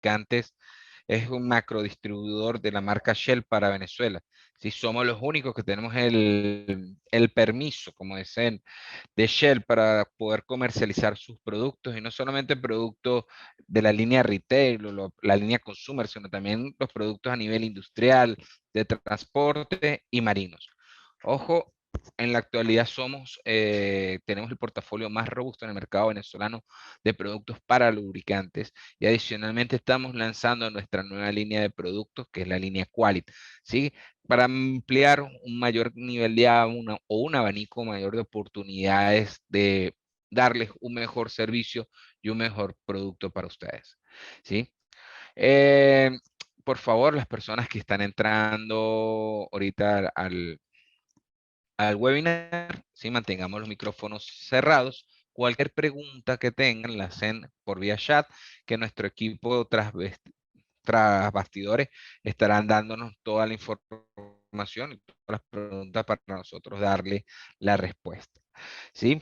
lubricantes es un macro distribuidor de la marca Shell para Venezuela. Sí, somos los únicos que tenemos el permiso, como dicen, de Shell para poder comercializar sus productos y no solamente productos de la línea retail o la línea consumer, sino también los productos a nivel industrial, de transporte y marinos. Ojo, en la actualidad tenemos el portafolio más robusto en el mercado venezolano de productos para lubricantes y adicionalmente estamos lanzando nuestra nueva línea de productos que es la línea Qualit, ¿sí? Para ampliar un mayor nivel de o un abanico mayor de oportunidades de darles un mejor servicio y un mejor producto para ustedes, ¿sí? Eh, por favor, las personas que están entrando ahorita al webinar, ¿sí? Mantengamos los micrófonos cerrados. Cualquier pregunta que tengan, la hacen por vía chat, que nuestro equipo tras bastidores estarán dándonos toda la información y todas las preguntas para nosotros darle la respuesta. ¿Sí?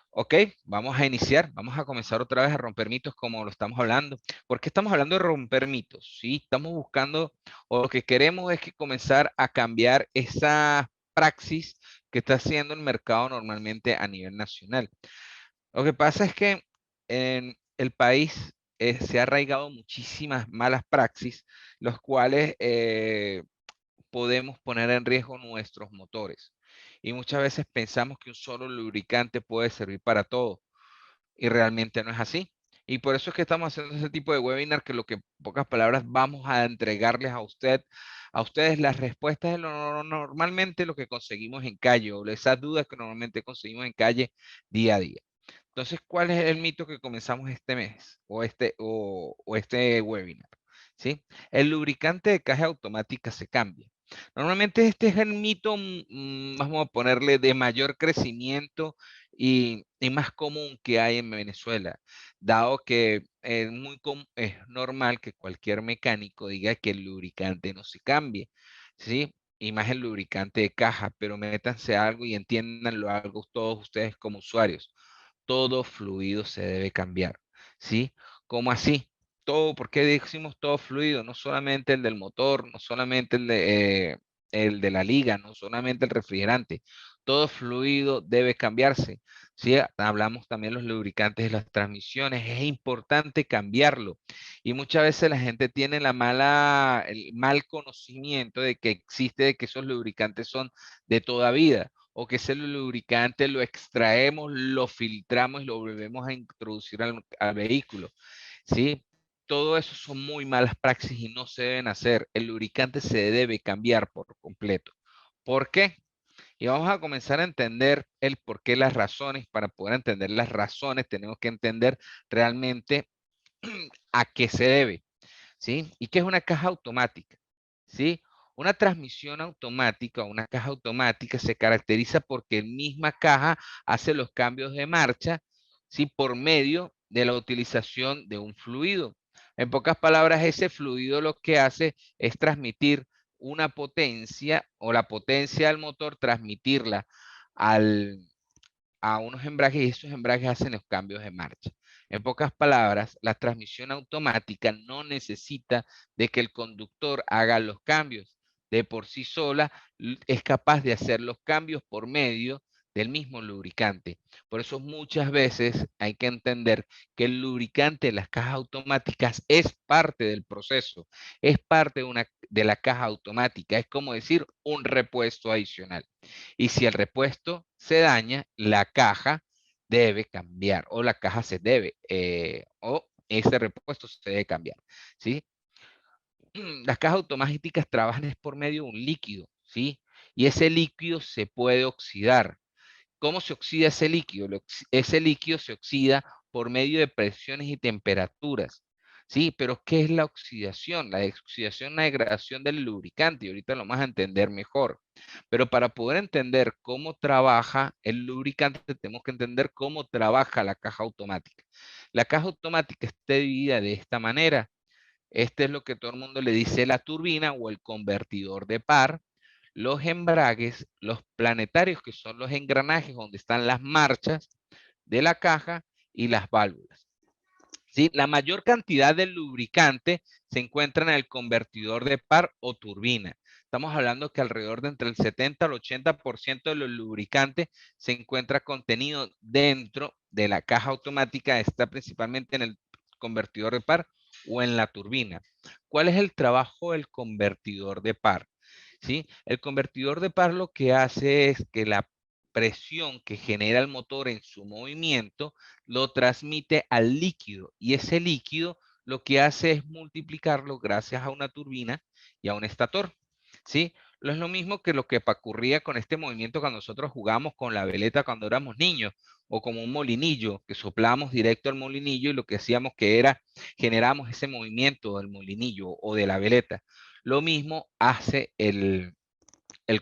Ok, vamos a iniciar, vamos a comenzar otra vez a romper mitos como lo estamos hablando. ¿Por qué estamos hablando de romper mitos? Sí, estamos buscando, o lo que queremos es que comenzar a cambiar esa praxis que está haciendo el mercado normalmente a nivel nacional. Lo que pasa es que en el país se ha arraigado muchísimas malas praxis, los cuales podemos poner en riesgo nuestros motores. Y muchas veces pensamos que un solo lubricante puede servir para todo y realmente no es así. Y por eso es que estamos haciendo ese tipo de webinar que lo que en pocas palabras vamos a entregarles a ustedes las respuestas de normalmente lo que conseguimos en calle o esas dudas que normalmente conseguimos en calle día a día. Entonces, ¿cuál es el mito que comenzamos este mes o este webinar? ¿Sí? El lubricante de caja automática se cambia. Normalmente este es el mito, vamos a ponerle, de mayor crecimiento y más común que hay en Venezuela, dado que es normal que cualquier mecánico diga que el lubricante no se cambie, ¿sí? Y más el lubricante de caja, pero métanse algo y entiéndanlo algo todos ustedes como usuarios. Todo fluido se debe cambiar, ¿sí? ¿Cómo así? Todo, ¿por qué decimos todo fluido? No solamente el del motor, no solamente el de la liga, no solamente el refrigerante. Todo fluido debe cambiarse. ¿Sí? Hablamos también de los lubricantes de las transmisiones. Es importante cambiarlo. Y muchas veces la gente tiene el mal conocimiento de que existe, de que esos lubricantes son de toda vida o que ese lubricante lo extraemos, lo filtramos y lo volvemos a introducir al vehículo. ¿Sí? Todo eso son muy malas praxis y no se deben hacer. El lubricante se debe cambiar por completo. ¿Por qué? Y vamos a comenzar a entender el por qué, las razones. Para poder entender las razones, tenemos que entender realmente a qué se debe, ¿sí? ¿Y qué es una caja automática? ¿Sí? Una transmisión automática o una caja automática se caracteriza porque la misma caja hace los cambios de marcha, ¿sí? Por medio de la utilización de un fluido. En pocas palabras, ese fluido lo que hace es transmitir una potencia o la potencia del motor, transmitirla al, a unos embragues y esos embragues hacen los cambios de marcha. En pocas palabras, la transmisión automática no necesita de que el conductor haga los cambios. De por sí sola es capaz de hacer los cambios por medio del mismo lubricante. Por eso muchas veces hay que entender que el lubricante de las cajas automáticas es parte del proceso, es parte de la caja automática, es como decir un repuesto adicional. Y si el repuesto se daña, la caja debe cambiar o la caja se debe, o ese repuesto se debe cambiar, ¿sí? Las cajas automáticas trabajan es por medio de un líquido, ¿sí? Y ese líquido se puede oxidar. ¿Cómo se oxida ese líquido? Ese líquido se oxida por medio de presiones y temperaturas. Sí, pero ¿qué es la oxidación? La oxidación es la degradación del lubricante y ahorita lo vamos a entender mejor. Pero para poder entender cómo trabaja el lubricante, tenemos que entender cómo trabaja la caja automática. La caja automática está dividida de esta manera. Este es lo que todo el mundo le dice la turbina o el convertidor de par, los embragues, los planetarios, que son los engranajes donde están las marchas de la caja y las válvulas. ¿sí? La mayor cantidad de lubricante se encuentra en el convertidor de par o turbina. Estamos hablando que alrededor de entre el 70 al 80% de los lubricantes se encuentra contenido dentro de la caja automática, está principalmente en el convertidor de par o en la turbina. ¿Cuál es el trabajo del convertidor de par? ¿Sí? El convertidor de par lo que hace es que la presión que genera el motor en su movimiento lo transmite al líquido y ese líquido lo que hace es multiplicarlo gracias a una turbina y a un estator. ¿Sí? No es lo mismo que lo que ocurría con este movimiento cuando nosotros jugamos con la veleta cuando éramos niños o como un molinillo, que soplábamos directo al molinillo y lo que hacíamos que era generamos ese movimiento del molinillo o de la veleta. Lo mismo hace el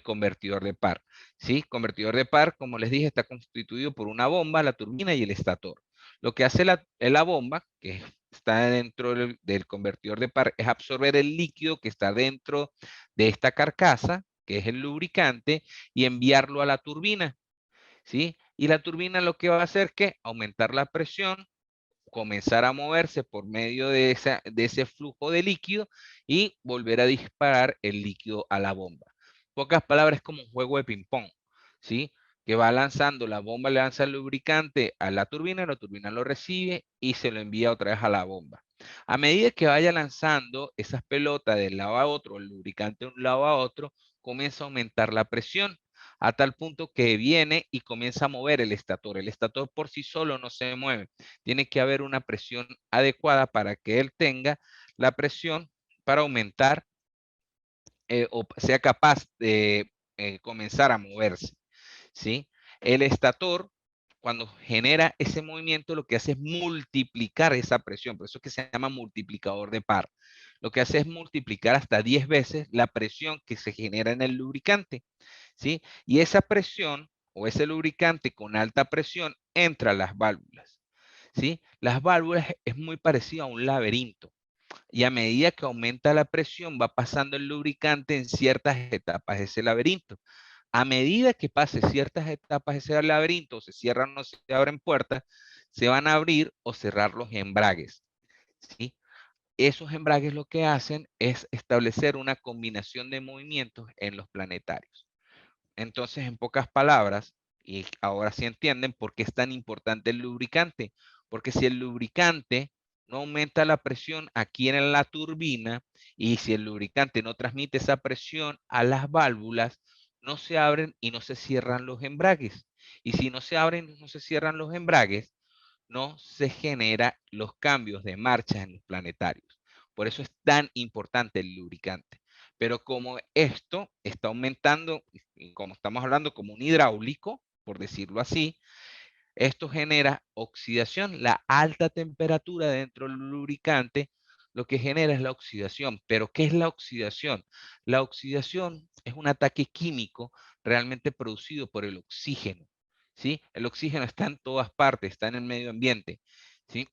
convertidor de par. ¿Sí? Convertidor de par, como les dije, está constituido por una bomba, la turbina y el estator. Lo que hace la bomba, que está dentro del convertidor de par, es absorber el líquido que está dentro de esta carcasa, que es el lubricante, y enviarlo a la turbina. ¿Sí? Y la turbina lo que va a hacer es que aumentar la presión, comenzar a moverse por medio de ese flujo de líquido y volver a disparar el líquido a la bomba. Pocas palabras, es como un juego de ping-pong, ¿sí? Que va lanzando, la bomba le lanza el lubricante a la turbina lo recibe y se lo envía otra vez a la bomba. A medida que vaya lanzando esas pelotas de un lado a otro, el lubricante de un lado a otro, comienza a aumentar la presión a tal punto que viene y comienza a mover el estator. El estator por sí solo no se mueve. Tiene que haber una presión adecuada para que él tenga la presión para aumentar o sea capaz de comenzar a moverse. ¿Sí? El estator, cuando genera ese movimiento, lo que hace es multiplicar esa presión. Por eso es que se llama multiplicador de par. Lo que hace es multiplicar hasta 10 veces la presión que se genera en el lubricante. ¿Sí? Y esa presión o ese lubricante con alta presión entra a las válvulas. ¿Sí? Las válvulas es muy parecido a un laberinto y a medida que aumenta la presión va pasando el lubricante en ciertas etapas de ese laberinto. A medida que pase ciertas etapas de ese laberinto, se cierran o se abren puertas, se van a abrir o cerrar los embragues. ¿Sí? Esos embragues lo que hacen es establecer una combinación de movimientos en los planetarios. Entonces, en pocas palabras, y ahora sí entienden por qué es tan importante el lubricante, porque si el lubricante no aumenta la presión aquí en la turbina y si el lubricante no transmite esa presión a las válvulas, no se abren y no se cierran los embragues. Y si no se abren y no se cierran los embragues, no se genera los cambios de marcha en los planetarios. Por eso es tan importante el lubricante. Pero como esto está aumentando, y como estamos hablando como un hidráulico, por decirlo así, esto genera oxidación. La alta temperatura dentro del lubricante lo que genera es la oxidación. ¿Pero qué es la oxidación? La oxidación es un ataque químico realmente producido por el oxígeno. ¿Sí? El oxígeno está en todas partes, está en el medio ambiente. ¿Sí?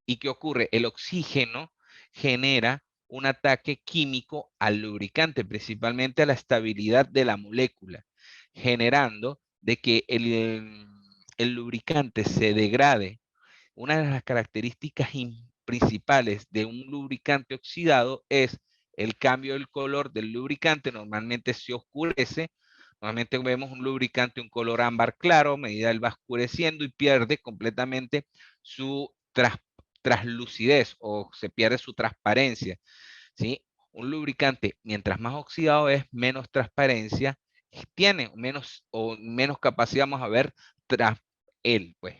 ¿Y qué ocurre? El oxígeno genera un ataque químico al lubricante, principalmente a la estabilidad de la molécula, generando de que el lubricante se degrade. Una de las características principales de un lubricante oxidado es el cambio del color del lubricante. Normalmente se oscurece. Normalmente vemos un lubricante un color ámbar claro, a medida él va oscureciendo y pierde completamente su traslucidez o se pierde su transparencia. ¿Sí? Un lubricante, mientras más oxidado es, menos transparencia tiene, menos capacidad vamos a ver tras él, pues.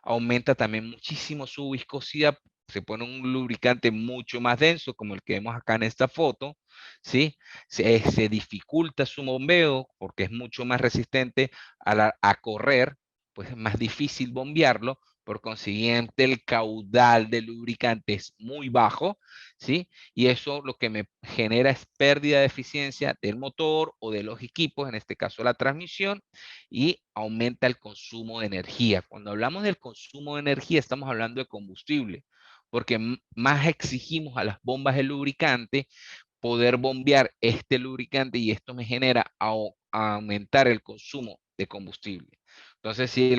Aumenta también muchísimo su viscosidad, se pone un lubricante mucho más denso, como el que vemos acá en esta foto, ¿sí? Se dificulta su bombeo porque es mucho más resistente a correr, pues es más difícil bombearlo, por consiguiente el caudal de lubricante es muy bajo, ¿sí? Y eso lo que me genera es pérdida de eficiencia del motor o de los equipos, en este caso la transmisión, y aumenta el consumo de energía. Cuando hablamos del consumo de energía, estamos hablando de combustible, porque más exigimos a las bombas de lubricante poder bombear este lubricante y esto me genera a aumentar el consumo de combustible. Entonces, si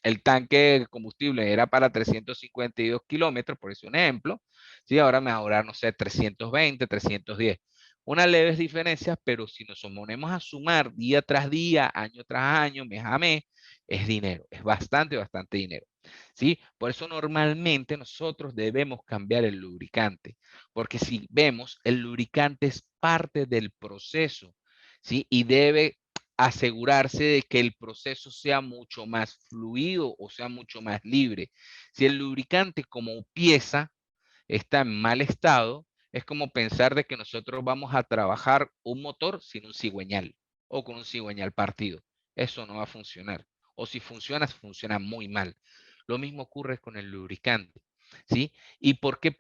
el tanque de combustible era para 352 kilómetros, por eso un ejemplo, ¿sí? Ahora me va a durar, no sé, 320, 310. Unas leves diferencias, pero si nos ponemos a sumar día tras día, año tras año, mes a mes, es dinero, es bastante, bastante dinero. ¿Sí? Por eso normalmente nosotros debemos cambiar el lubricante, porque si vemos, el lubricante es parte del proceso, ¿sí? Y debe asegurarse de que el proceso sea mucho más fluido o sea mucho más libre. Si el lubricante como pieza está en mal estado, es como pensar de que nosotros vamos a trabajar un motor sin un cigüeñal o con un cigüeñal partido. Eso no va a funcionar. O si funciona, funciona muy mal. Lo mismo ocurre con el lubricante. ¿Sí? ¿Y por qué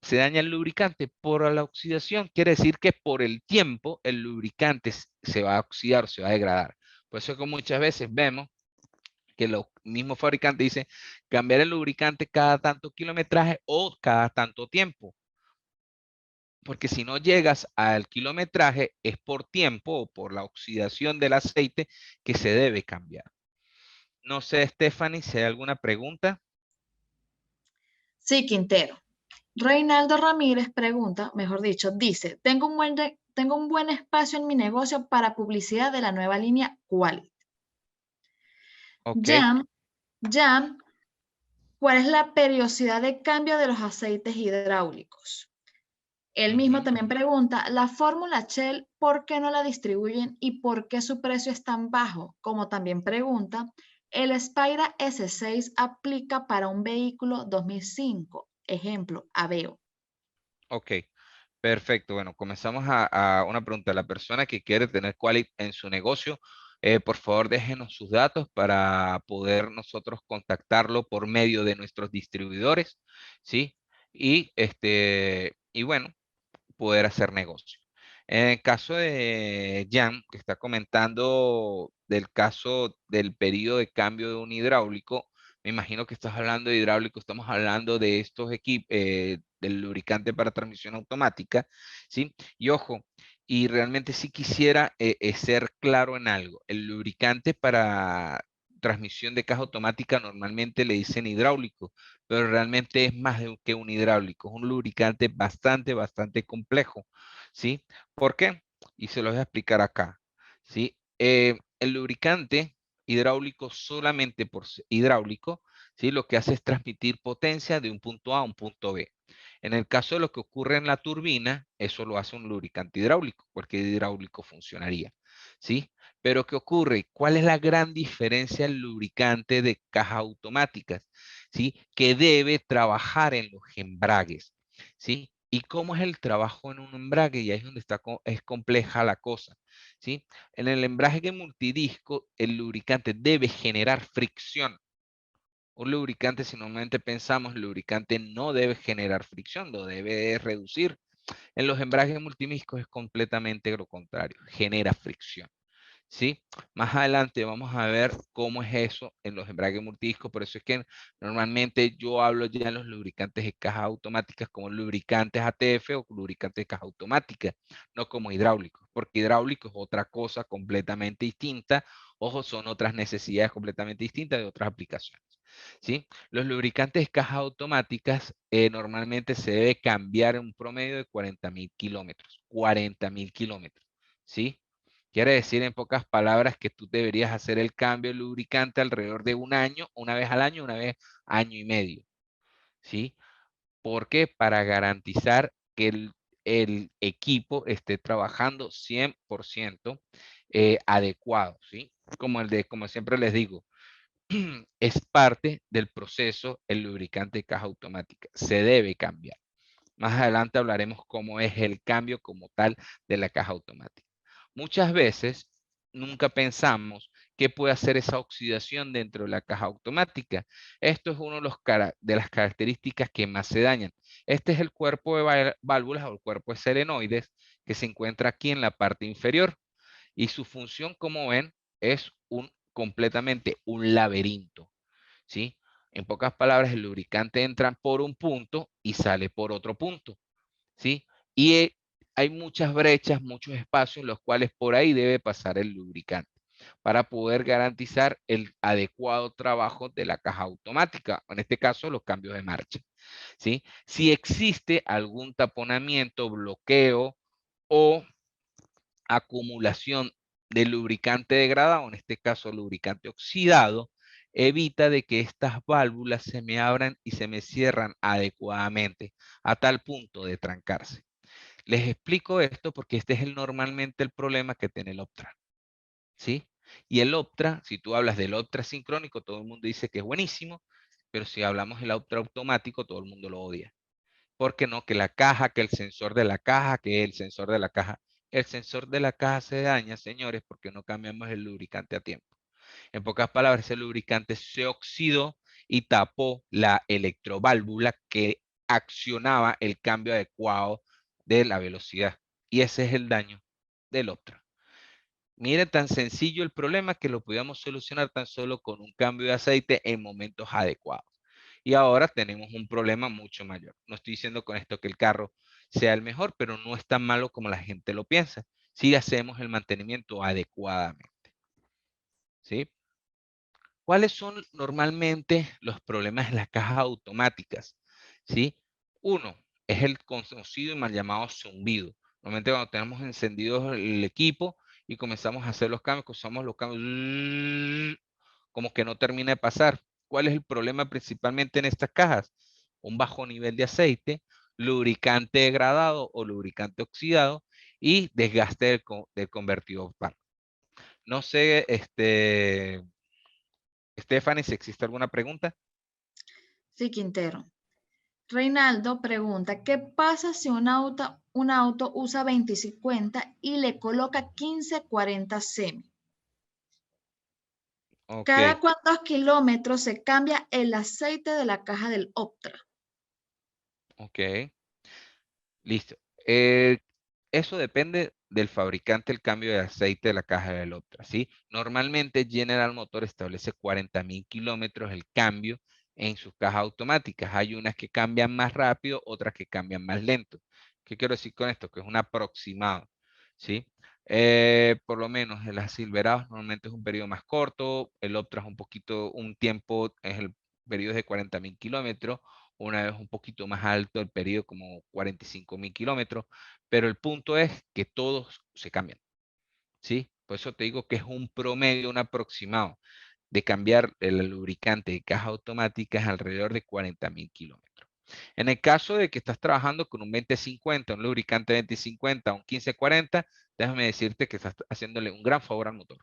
se daña el lubricante? Por la oxidación. Quiere decir que por el tiempo el lubricante se va a oxidar, se va a degradar. Por eso es que muchas veces vemos que los mismos fabricantes dicen cambiar el lubricante cada tanto kilometraje o cada tanto tiempo. Porque si no llegas al kilometraje es por tiempo o por la oxidación del aceite que se debe cambiar. No sé, Stephanie, si hay alguna pregunta. Sí, Quintero. Reinaldo Ramírez pregunta, mejor dicho, dice, tengo un buen espacio en mi negocio para publicidad de la nueva línea Qualit. Ok. Jan, Jan, ¿cuál es la periodicidad de cambio de los aceites hidráulicos? Él mismo Ujú. también pregunta, la fórmula Shell, ¿por qué no la distribuyen y por qué su precio es tan bajo? Como también pregunta, ¿el Spyra S6 aplica para un vehículo 2005? Ejemplo, Aveo. Ok. Perfecto. Bueno, comenzamos a una pregunta. La persona que quiere tener Qualit en su negocio, por favor déjenos sus datos para poder nosotros contactarlo por medio de nuestros distribuidores, ¿sí? Y bueno, poder hacer negocio. En el caso de Jan, que está comentando del caso del periodo de cambio de un hidráulico, me imagino que estás hablando de hidráulico, estamos hablando de estos equipos, del lubricante para transmisión automática, ¿sí? Y ojo, y realmente sí quisiera ser claro en algo, el lubricante para transmisión de caja automática normalmente le dicen hidráulico, pero realmente es más que un hidráulico, es un lubricante bastante, bastante complejo, ¿sí? ¿Por qué? Y se lo voy a explicar acá, ¿sí? El lubricante hidráulico solamente por ser hidráulico, ¿sí? Lo que hace es transmitir potencia de un punto A a un punto B. En el caso de lo que ocurre en la turbina, eso lo hace un lubricante hidráulico, cualquier hidráulico funcionaría, ¿sí? Pero ¿qué ocurre? ¿Cuál es la gran diferencia del lubricante de cajas automáticas? ¿Sí? Que debe trabajar en los embragues, ¿sí? ¿Y cómo es el trabajo en un embrague? Y ahí es donde es compleja la cosa, ¿sí? En el embrague multidisco, el lubricante debe generar fricción. Un lubricante, si normalmente pensamos, el lubricante no debe generar fricción, lo debe reducir. En los embragues multidiscos es completamente lo contrario, genera fricción. ¿Sí? Más adelante vamos a ver cómo es eso en los embragues multidiscos. Por eso es que normalmente yo hablo ya en los lubricantes de cajas automáticas como lubricantes ATF o lubricantes de caja automática, no como hidráulicos, porque hidráulico es otra cosa completamente distinta. Ojo, son otras necesidades completamente distintas de otras aplicaciones. ¿Sí? Los lubricantes de cajas automáticas normalmente se debe cambiar en un promedio de 40.000 kilómetros. 40.000 kilómetros. ¿Sí? Quiere decir en pocas palabras que tú deberías hacer el cambio de lubricante alrededor de un año, una vez al año, una vez año y medio, ¿sí? ¿Por qué? Para garantizar que el equipo esté trabajando 100% adecuado, ¿sí? Como siempre les digo, es parte del proceso el lubricante de caja automática. Se debe cambiar. Más adelante hablaremos cómo es el cambio como tal de la caja automática. Muchas veces nunca pensamos qué puede hacer esa oxidación dentro de la caja automática. Esto es uno de, de las características que más se dañan. Este es el cuerpo de válvulas o el cuerpo de solenoides que se encuentra aquí en la parte inferior y su función, como ven, es completamente un laberinto. ¿Sí? En pocas palabras, el lubricante entra por un punto y sale por otro punto, ¿sí? Y hay muchas brechas, muchos espacios en los cuales por ahí debe pasar el lubricante. para poder garantizar el adecuado trabajo de la caja automática, en este caso los cambios de marcha. ¿Sí? Si existe algún taponamiento, bloqueo o acumulación de lubricante degradado, en este caso lubricante oxidado, evita de que estas válvulas se me abran y se me cierran adecuadamente a tal punto de trancarse. Les explico esto porque este es normalmente el problema que tiene el Optra, ¿sí? Y el Optra, si tú hablas del Optra sincrónico, todo el mundo dice que es buenísimo, pero si hablamos del Optra automático, todo el mundo lo odia. ¿Por qué no? Que la caja, que el sensor de la caja, que el sensor de la caja. El sensor de la caja se daña, señores, porque no cambiamos el lubricante a tiempo. En pocas palabras, el lubricante se oxidó y tapó la electroválvula que accionaba el cambio adecuado de la velocidad. Y ese es el daño del Optra. Miren, tan sencillo el problema que lo podíamos solucionar tan solo con un cambio de aceite en momentos adecuados. Y ahora tenemos un problema mucho mayor. No estoy diciendo con esto que el carro sea el mejor, pero no es tan malo como la gente lo piensa, si hacemos el mantenimiento adecuadamente. ¿Sí? ¿Cuáles son normalmente los problemas en las cajas automáticas? ¿Sí? Uno es el conocido y mal llamado zumbido. Normalmente cuando tenemos encendido el equipo y comenzamos a hacer los cambios, usamos los cambios, como que no termina de pasar. ¿Cuál es el problema principalmente en estas cajas? Un bajo nivel de aceite, lubricante degradado o lubricante oxidado y desgaste del convertidor pan. No sé, Stephanie, si existe alguna pregunta. Sí, Quintero. Reinaldo pregunta, ¿qué pasa si un auto usa 2050 y le coloca 1540 semi? Ok, ¿Cada cuántos kilómetros se cambia el aceite de la caja del Optra? ok, listo. Eh, Eso depende del fabricante, el cambio de aceite de la caja del Optra, ¿sí? Normalmente General Motor establece 40.000 kilómetros el cambio en sus cajas automáticas. Hay unas que cambian más rápido, otras que cambian más lento. ¿Qué quiero decir con esto? Que es un aproximado, ¿sí? Por lo menos en las Silverados normalmente es un periodo más corto, el Optra es un poquito, un tiempo, es el periodo de 40.000 kilómetros, una vez un poquito más alto el periodo como 45.000 kilómetros, pero el punto es que todos se cambian, ¿sí? Por eso te digo que es un promedio, un aproximado de cambiar el lubricante de caja automática es alrededor de 40.000 kilómetros. En el caso de que estás trabajando con un 2050, un lubricante 2050, un 1540, déjame decirte que estás haciéndole un gran favor al motor,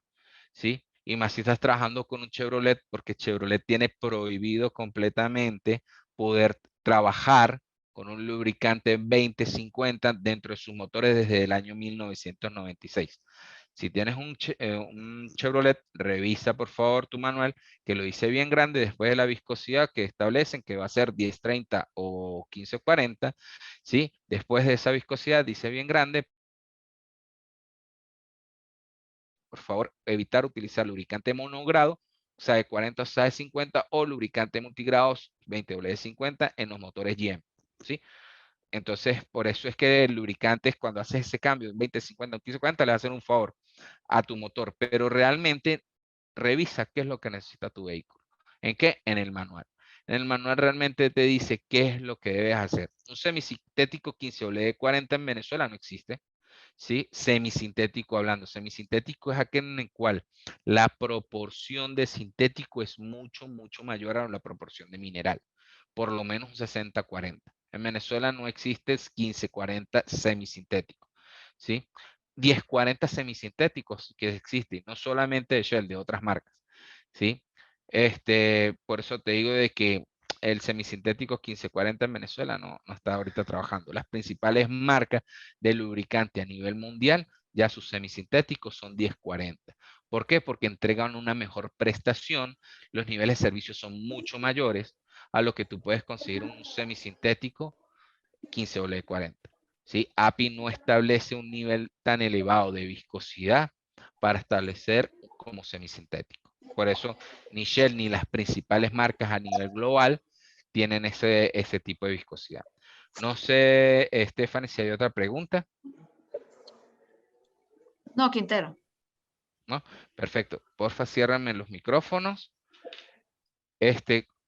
¿sí? Y más si estás trabajando con un Chevrolet, porque Chevrolet tiene prohibido completamente poder trabajar con un lubricante 2050 dentro de sus motores desde el año 1996. Si tienes un Chevrolet, revisa por favor tu manual, que lo hice bien grande después de la viscosidad que establecen, que va a ser 1030 o 1540, ¿sí? Después de esa viscosidad dice bien grande, por favor, evitar utilizar lubricante monogrado, o sea, de 40 o sea, de 50 o lubricante multigrados 20W50 en los motores GM, ¿sí? Entonces, por eso es que el lubricante, cuando haces ese cambio en 20, 50 o 15, 40, le va a hacer un favor a tu motor, pero realmente revisa qué es lo que necesita tu vehículo. ¿En qué? En el manual. En el manual realmente te dice qué es lo que debes hacer. Un semisintético 15W40 en Venezuela no existe. ¿Sí? Semisintético hablando. Semisintético es aquel en el cual la proporción de sintético es mucho, mucho mayor a la proporción de mineral. Por lo menos un 60-40. En Venezuela no existe 15-40 semisintético. ¿Sí? 10-40 semisintéticos que existen, no solamente de Shell, de otras marcas. ¿Sí? Por eso te digo de que el semisintético 1540 en Venezuela no está ahorita trabajando. Las principales marcas de lubricante a nivel mundial, ya sus semisintéticos son 1040. ¿Por qué? Porque entregan una mejor prestación, los niveles de servicio son mucho mayores a lo que tú puedes conseguir un semisintético 15W40. ¿Sí? API no establece un nivel tan elevado de viscosidad para establecer como semisintético. Por eso ni Shell ni las principales marcas a nivel global tienen ese tipo de viscosidad. No sé, Stephanie, si hay otra pregunta. No, Quintero. ¿no? Perfecto. Porfa, ciérrame los micrófonos.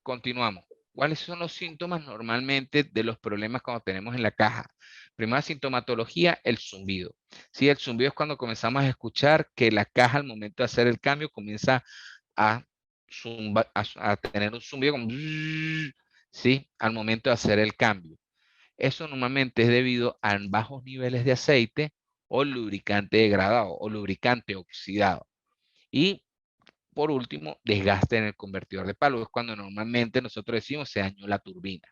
Continuamos. ¿Cuáles son los síntomas normalmente de los problemas cuando tenemos en la caja? Primera sintomatología, el zumbido. Sí, el zumbido es cuando comenzamos a escuchar que la caja al momento de hacer el cambio comienza a, a tener un zumbido como zzzz, sí, al momento de hacer el cambio. Eso normalmente es debido a bajos niveles de aceite o lubricante degradado o lubricante oxidado. Y por último, desgaste en el convertidor de palo. Es cuando normalmente nosotros decimos se dañó la turbina.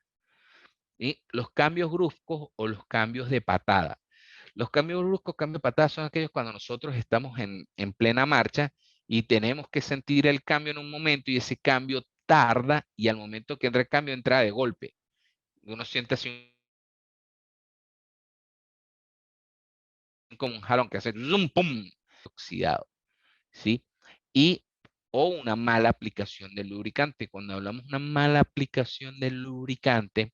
Y los cambios bruscos o los cambios de patada. Los cambios bruscos, cambios de patada son aquellos cuando nosotros estamos en plena marcha y tenemos que sentir el cambio en un momento y ese cambio tarda y al momento que entra el cambio entra de golpe. Uno siente así como un jalón que hace zoom, pum, oxidado. ¿Sí? Y o una mala aplicación del lubricante. Cuando hablamos de una mala aplicación del lubricante,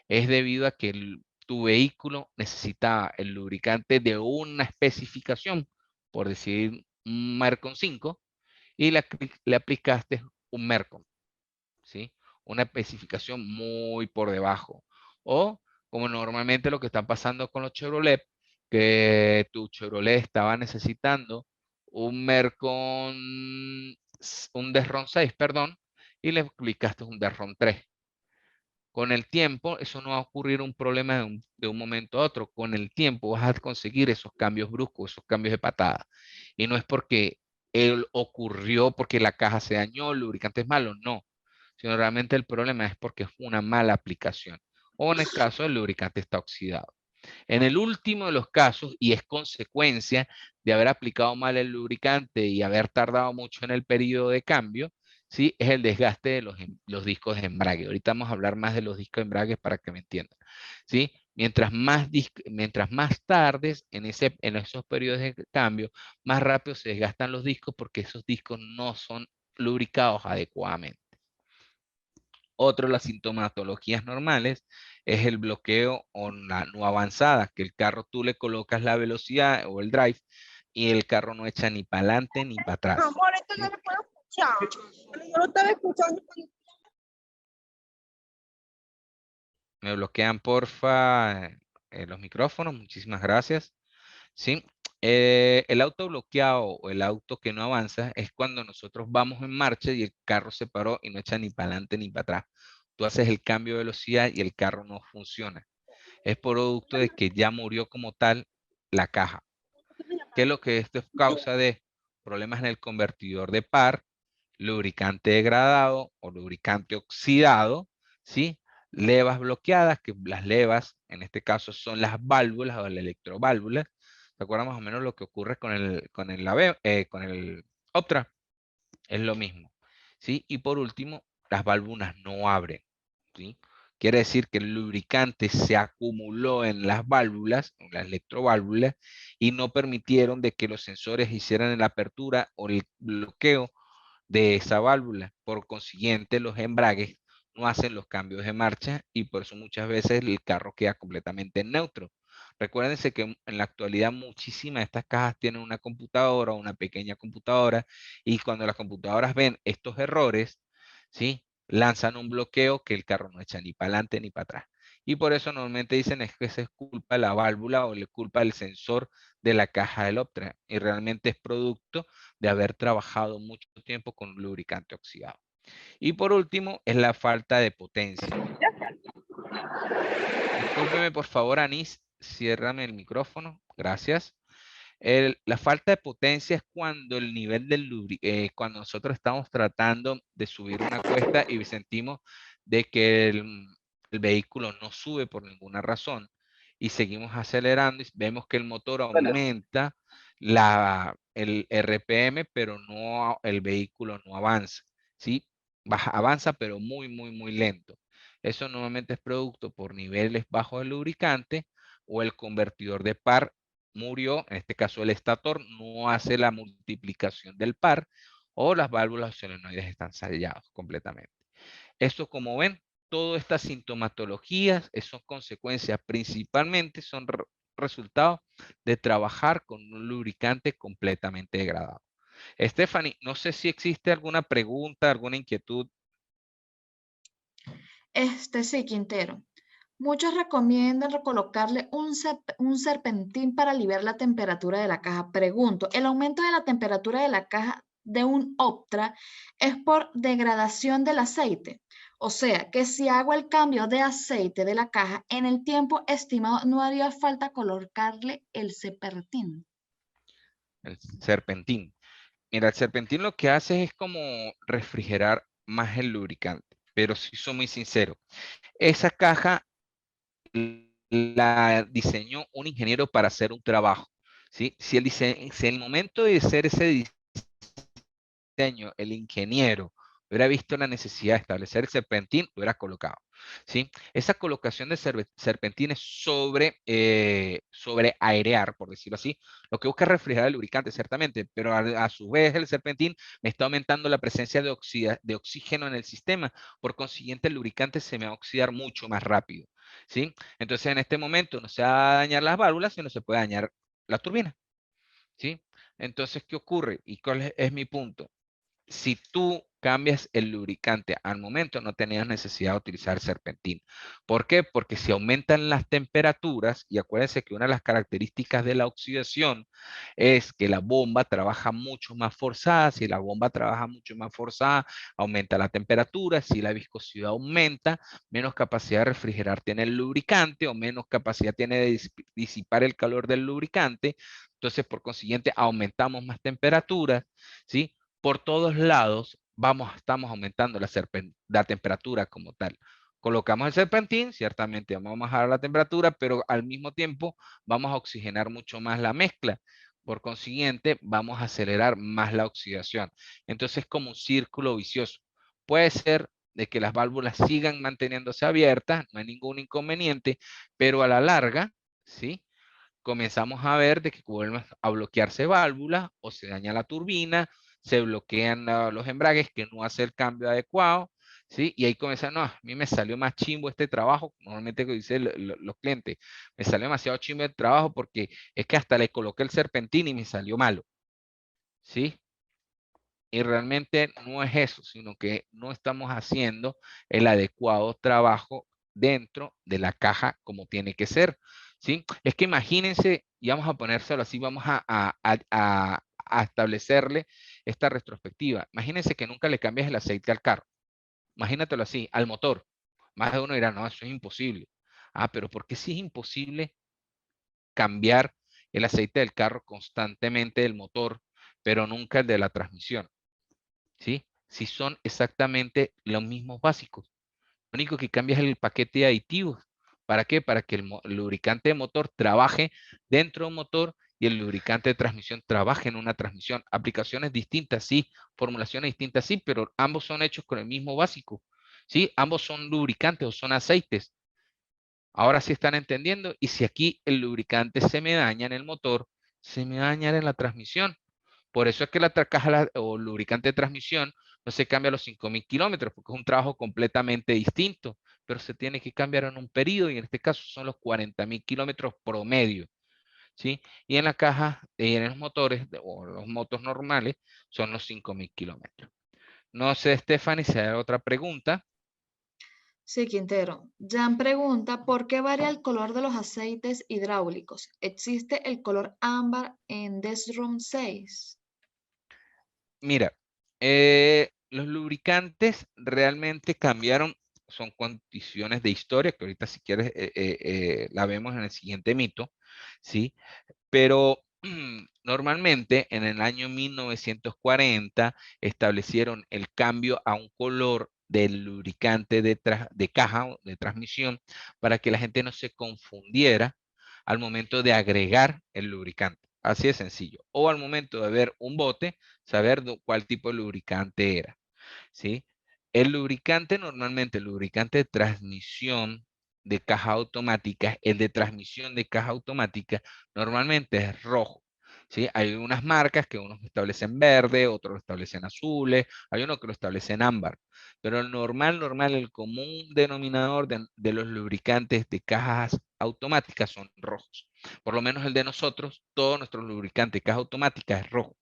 es debido a que tu vehículo necesitaba el lubricante de una especificación, por decir un Mercon 5, y le aplicaste un Mercon, ¿sí? Una especificación muy por debajo. O como normalmente lo que está pasando con los Chevrolet, que tu Chevrolet estaba necesitando un Mercon, un Derron 6, perdón, y le aplicaste un Derron 3. Con el tiempo, eso no va a ocurrir un problema de un momento a otro. Con el tiempo vas a conseguir esos cambios bruscos, esos cambios de patada. Y no es porque él ocurrió porque la caja se dañó, el lubricante es malo, no. Sino realmente el problema es porque es una mala aplicación. O en el caso, el lubricante está oxidado. En el último de los casos, y es consecuencia de haber aplicado mal el lubricante y haber tardado mucho en el periodo de cambio, ¿sí? Es el desgaste de los discos de embrague. Ahorita vamos a hablar más de los discos de embrague para que me entiendan, ¿sí? Mientras más tardes en esos periodos de cambio, más rápido se desgastan los discos porque esos discos no son lubricados adecuadamente. Otro de las sintomatologías normales es el bloqueo o la no avanzada, que el carro tú le colocas la velocidad o el drive y el carro no echa ni para adelante ni para atrás. Amor, esto no ¿Sí? lo puedo escuchar. Yo lo estaba escuchando. Me bloquean porfa los micrófonos, muchísimas gracias. ¿Sí? El auto bloqueado o el auto que no avanza es cuando nosotros vamos en marcha y el carro se paró y no echa ni para adelante ni para atrás. Tú haces el cambio de velocidad y el carro no funciona. Es producto de que ya murió como tal la caja. ¿Qué es lo que esto es causa de problemas en el convertidor de par, lubricante degradado o lubricante oxidado, ¿sí? Levas bloqueadas, que las levas en este caso son las válvulas o la electroválvula. ¿Se acuerdan más o menos lo que ocurre con el Optra? Es lo mismo, ¿sí? Y por último, las válvulas no abren, ¿sí? Quiere decir que el lubricante se acumuló en las válvulas, en las electroválvulas, y no permitieron de que los sensores hicieran la apertura o el bloqueo de esa válvula. Por consiguiente, los embragues no hacen los cambios de marcha y por eso muchas veces el carro queda completamente neutro. Recuérdense que en la actualidad muchísimas de estas cajas tienen una computadora o una pequeña computadora y cuando las computadoras ven estos errores, ¿sí? Lanzan un bloqueo que el carro no echa ni para adelante ni para atrás. Y por eso normalmente dicen es que esa es culpa de la válvula o le culpa del sensor de la caja del Optra. Y realmente es producto de haber trabajado mucho tiempo con un lubricante oxidado. Y por último, es la falta de potencia. Discúlpeme, por favor, Anís, ciérrame el micrófono. Gracias. La falta de potencia es cuando el nivel cuando nosotros estamos tratando de subir una cuesta y sentimos de que el vehículo no sube por ninguna razón y seguimos acelerando y vemos que el motor aumenta el RPM, pero no, el vehículo no avanza, ¿sí? Avanza, pero muy, muy, muy lento. Eso normalmente es producto por niveles bajos de lubricante o el convertidor de par murió, en este caso el estator no hace la multiplicación del par o las válvulas solenoides están sellados completamente. Esto, como ven, todas estas sintomatologías son consecuencias, principalmente resultados de trabajar con un lubricante completamente degradado. Stephanie, no sé si existe alguna pregunta, alguna inquietud. Sí, Quintero. Muchos recomiendan colocarle un serpentín para aliviar la temperatura de la caja. Pregunto, ¿el aumento de la temperatura de la caja de un Optra es por degradación del aceite? O sea, que si hago el cambio de aceite de la caja en el tiempo estimado, no haría falta colocarle el serpentín. El serpentín. Mira, el serpentín lo que hace es como refrigerar más el lubricante, pero si soy muy sincero, esa caja la diseñó un ingeniero para hacer un trabajo, ¿sí? Si el momento de hacer ese diseño, el ingeniero hubiera visto la necesidad de establecer el serpentín, lo hubiera colocado, ¿sí? Esa colocación de serpentín es sobre airear, por decirlo así, lo que busca es refrigerar el lubricante, ciertamente, pero a su vez el serpentín me está aumentando la presencia de oxígeno en el sistema, por consiguiente el lubricante se me va a oxidar mucho más rápido, ¿sí? Entonces en este momento no se va a dañar las válvulas, sino se puede dañar la turbina, ¿sí? Entonces, ¿qué ocurre? ¿Y cuál es mi punto? Si tú cambias el lubricante al momento, no tenías necesidad de utilizar serpentín. ¿Por qué? Porque si aumentan las temperaturas, y acuérdense que una de las características de la oxidación es que la bomba trabaja mucho más forzada. Si la bomba trabaja mucho más forzada, aumenta la temperatura. Si la viscosidad aumenta, menos capacidad de refrigerar tiene el lubricante o menos capacidad tiene de disipar el calor del lubricante. Entonces, por consiguiente, aumentamos más temperaturas, ¿sí? Por todos lados estamos aumentando la temperatura como tal. Colocamos el serpentín, ciertamente vamos a bajar la temperatura, pero al mismo tiempo vamos a oxigenar mucho más la mezcla. Por consiguiente, vamos a acelerar más la oxidación. Entonces es como un círculo vicioso. Puede ser de que las válvulas sigan manteniéndose abiertas, no hay ningún inconveniente, pero a la larga, ¿sí? Comenzamos a ver de que vuelven a bloquearse válvulas o se daña la turbina, se bloquean los embragues que no hace el cambio adecuado, ¿sí? Y ahí comienzan, no, a mí me salió más chimbo este trabajo, normalmente que dicen los clientes, me salió demasiado chimbo el trabajo porque es que hasta le coloqué el serpentín y me salió malo, ¿sí? Y realmente no es eso, sino que no estamos haciendo el adecuado trabajo dentro de la caja como tiene que ser, ¿sí? Es que imagínense, y vamos a ponérselo así, vamos a establecerle esta retrospectiva. Imagínense que nunca le cambias el aceite al carro. Imagínatelo así, al motor. Más de uno dirá, no, eso es imposible. Ah, pero ¿por qué si es imposible cambiar el aceite del carro constantemente del motor, pero nunca el de la transmisión? ¿Sí? Si son exactamente los mismos básicos. Lo único que cambia es el paquete de aditivos. ¿Para qué? Para que el lubricante de motor trabaje dentro de un motor y el lubricante de transmisión trabaje en una transmisión. Aplicaciones distintas, sí. Formulaciones distintas, sí, pero ambos son hechos con el mismo básico. ¿Sí? Ambos son lubricantes o son aceites. Ahora sí están entendiendo. Y si aquí el lubricante se me daña en el motor, se me daña en la transmisión. Por eso es que la caja o lubricante de transmisión no se cambia a los 5.000 kilómetros, porque es un trabajo completamente distinto, pero se tiene que cambiar en un periodo, y en este caso son los 40.000 kilómetros promedio, ¿sí? Y en la caja, en los motores o los motos normales, son los 5.000 kilómetros. No sé, Stephanie, si hay otra pregunta. Sí, Quintero. Jan pregunta, ¿por qué varía el color de los aceites hidráulicos? ¿Existe el color ámbar en DESROM 6? Mira, los lubricantes realmente cambiaron, son condiciones de historia, que ahorita si quieres la vemos en el siguiente mito, ¿sí? Pero normalmente en el año 1940 establecieron el cambio a un color del lubricante de caja o de transmisión para que la gente no se confundiera al momento de agregar el lubricante. Así de sencillo. O al momento de ver un bote, saber cuál tipo de lubricante era, ¿sí? El lubricante normalmente, el lubricante de transmisión de caja automática, el de transmisión de caja automática, normalmente es rojo, ¿sí? Hay unas marcas que unos establecen verde, otros lo establecen azules, hay uno que lo establece en ámbar, pero el normal, el común denominador de los lubricantes de cajas automáticas son rojos. Por lo menos el de nosotros, todo nuestro lubricante de caja automática es rojo.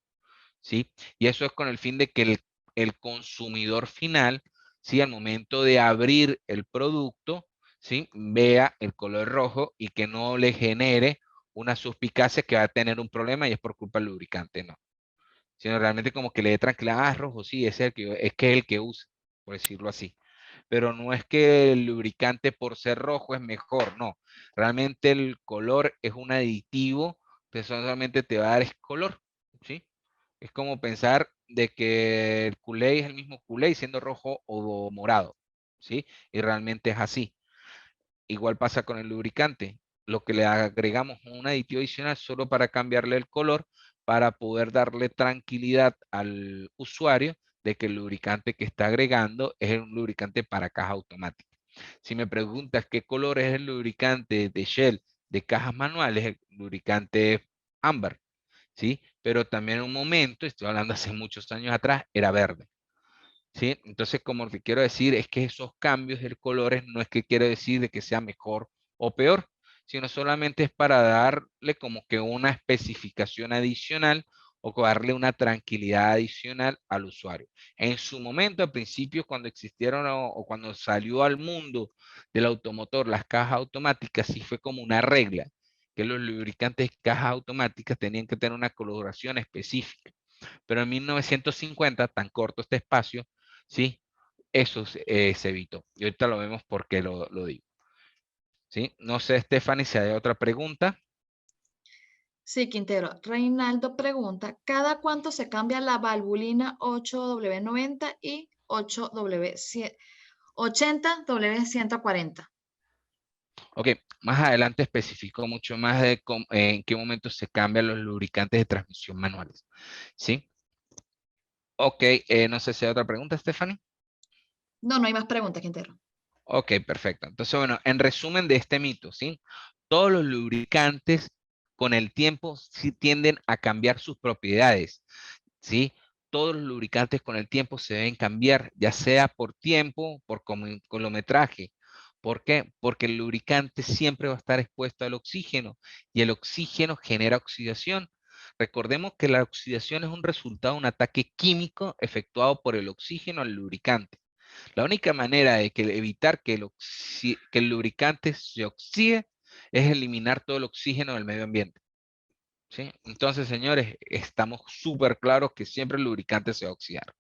¿sí? Y eso es con el fin de que el consumidor final, ¿sí? Al momento de abrir el producto, ¿sí? Vea el color rojo y que no le genere una suspicacia que va a tener un problema y es por culpa del lubricante, no. Sino realmente como que le dé tranquilidad, ah, rojo, sí, es el que, es que es el que usa, por decirlo así. Pero no es que el lubricante por ser rojo es mejor, no. Realmente el color es un aditivo que solamente te va a dar es color, ¿sí? Es como pensar de que el Kool-Aid es el mismo Kool-Aid siendo rojo o morado, ¿sí? Y realmente es así. Igual pasa con el lubricante. Lo que le agregamos un aditivo adicional solo para cambiarle el color, para poder darle tranquilidad al usuario de que el lubricante que está agregando es un lubricante para caja automática. Si me preguntas qué color es el lubricante de Shell de cajas manuales, el lubricante es ámbar, ¿sí? Pero también en un momento, estoy hablando hace muchos años atrás, era verde. ¿Sí? Entonces, como te quiero decir, es que esos cambios de colores no es que quiere decir de que sea mejor o peor, sino solamente es para darle como que una especificación adicional o darle una tranquilidad adicional al usuario. En su momento, al principio, cuando existieron o cuando salió al mundo del automotor las cajas automáticas, sí fue como una regla, que los lubricantes cajas automáticas tenían que tener una coloración específica. Pero en 1950, tan corto este espacio, ¿sí? Eso se evitó. Y ahorita lo vemos porque lo digo. ¿Sí? No sé, Stephanie, si hay otra pregunta. Sí, Quintero. Reinaldo pregunta, ¿cada cuánto se cambia la valvulina 8W90 y 80W140? Ok, más adelante especifico mucho más de en qué momento se cambian los lubricantes de transmisión manuales. ¿Sí? Ok, no sé si hay otra pregunta, Stephanie. No, no hay más preguntas, Quintero. Ok, perfecto. Entonces, bueno, en resumen de este mito, ¿sí? Todos los lubricantes con el tiempo sí tienden a cambiar sus propiedades, ¿sí? Todos los lubricantes con el tiempo se deben cambiar, ya sea por tiempo, por kilometraje. ¿Por qué? Porque el lubricante siempre va a estar expuesto al oxígeno y el oxígeno genera oxidación. Recordemos que la oxidación es un resultado de un ataque químico efectuado por el oxígeno al lubricante. La única manera de evitar que que el lubricante se oxide es eliminar todo el oxígeno del medio ambiente. ¿Sí? Entonces, señores, estamos súper claros que siempre el lubricante se va a oxidar.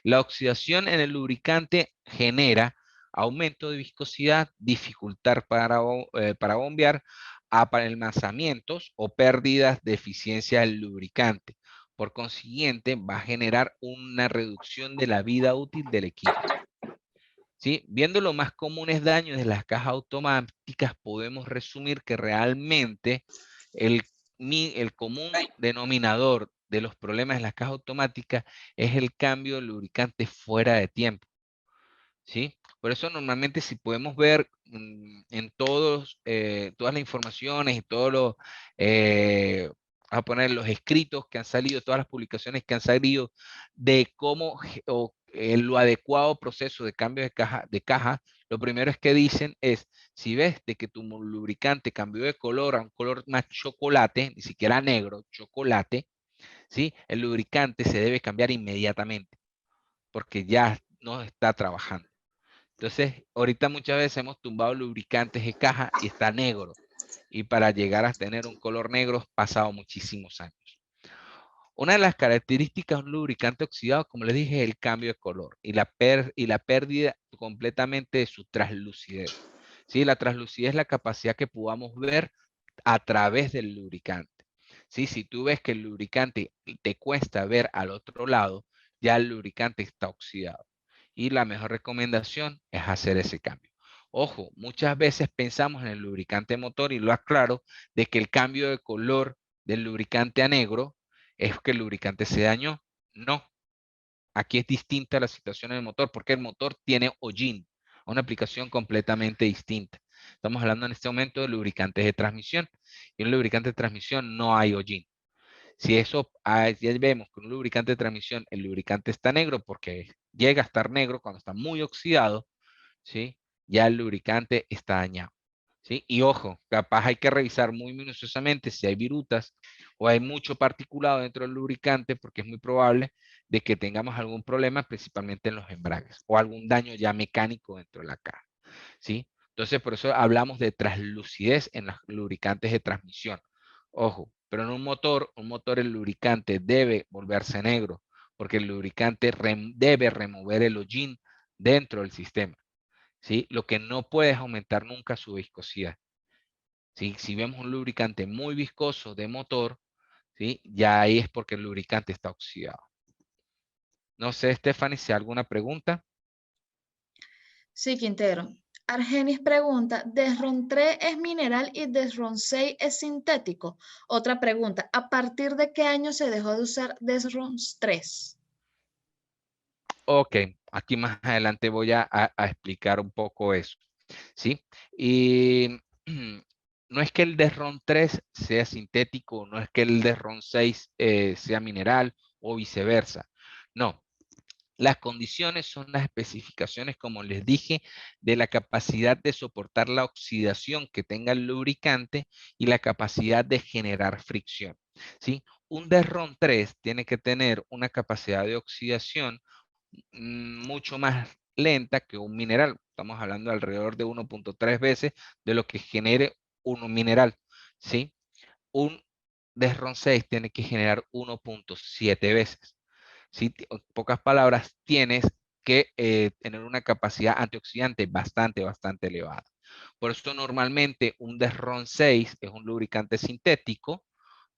La oxidación en el lubricante genera aumento de viscosidad, dificultad para bombear, apalmazamientos o pérdidas de eficiencia del lubricante. Por consiguiente, va a generar una reducción de la vida útil del equipo. ¿Sí? Viendo los más comunes daños de las cajas automáticas, podemos resumir que realmente el, el común denominador de los problemas de las cajas automáticas es el cambio de lubricante fuera de tiempo. ¿Sí? Por eso normalmente si podemos ver en todas las informaciones y todos los, a poner los escritos que han salido, todas las publicaciones que han salido de cómo lo adecuado proceso de cambio de caja, lo primero es que dicen es, si ves de que tu lubricante cambió de color a un color más chocolate, ni siquiera negro, chocolate, ¿sí? El lubricante se debe cambiar inmediatamente porque ya no está trabajando. Entonces, ahorita muchas veces hemos tumbado lubricantes de caja y está negro. Y para llegar a tener un color negro, ha pasado muchísimos años. Una de las características de un lubricante oxidado, como les dije, es el cambio de color y la pérdida completamente de su translucidez. ¿Sí? La translucidez es la capacidad que podamos ver a través del lubricante. ¿Sí? Si tú ves que el lubricante te cuesta ver al otro lado, ya el lubricante está oxidado. Y la mejor recomendación es hacer ese cambio. Ojo, muchas veces pensamos en el lubricante motor y lo aclaro de que el cambio de color del lubricante a negro es que el lubricante se dañó. No, aquí es distinta la situación en el motor porque el motor tiene hollín, una aplicación completamente distinta. Estamos hablando en este momento de lubricantes de transmisión y en un lubricante de transmisión no hay hollín. Si eso, ya vemos que un lubricante de transmisión, el lubricante está negro porque llega a estar negro cuando está muy oxidado, ¿sí? Ya el lubricante está dañado. ¿sí? Y ojo, capaz hay que revisar muy minuciosamente si hay virutas o hay mucho particulado dentro del lubricante, porque es muy probable de que tengamos algún problema, principalmente en los embragues, o algún daño ya mecánico dentro de la caja, ¿sí? Entonces, por eso hablamos de translucidez en los lubricantes de transmisión. Ojo, pero en un motor el lubricante debe volverse negro, porque el lubricante debe remover el hollín dentro del sistema, ¿sí? Lo que no puede es aumentar nunca su viscosidad, ¿sí? Si vemos un lubricante muy viscoso de motor, ¿sí? Ya ahí es porque el lubricante está oxidado. No sé, Stephanie, si hay alguna pregunta. Sí, Quintero. Argenis pregunta, ¿Desron 3 es mineral y Desron 6 es sintético? Otra pregunta, ¿a partir de qué año se dejó de usar Desron 3? Ok, aquí más adelante voy a explicar un poco eso, ¿sí? Y no es que el Desron 3 sea sintético, no es que el Desron 6 sea mineral o viceversa. No, las condiciones son las especificaciones, como les dije, de la capacidad de soportar la oxidación que tenga el lubricante y la capacidad de generar fricción, ¿sí? Un Desron 3 tiene que tener una capacidad de oxidación mucho más lenta que un mineral. Estamos hablando de alrededor de 1.3 veces de lo que genere un mineral, ¿sí? Un Desron 6 tiene que generar 1.7 veces. ¿Sí? En pocas palabras, tienes que tener una capacidad antioxidante bastante elevada. Por eso normalmente un Desron 6 es un lubricante sintético,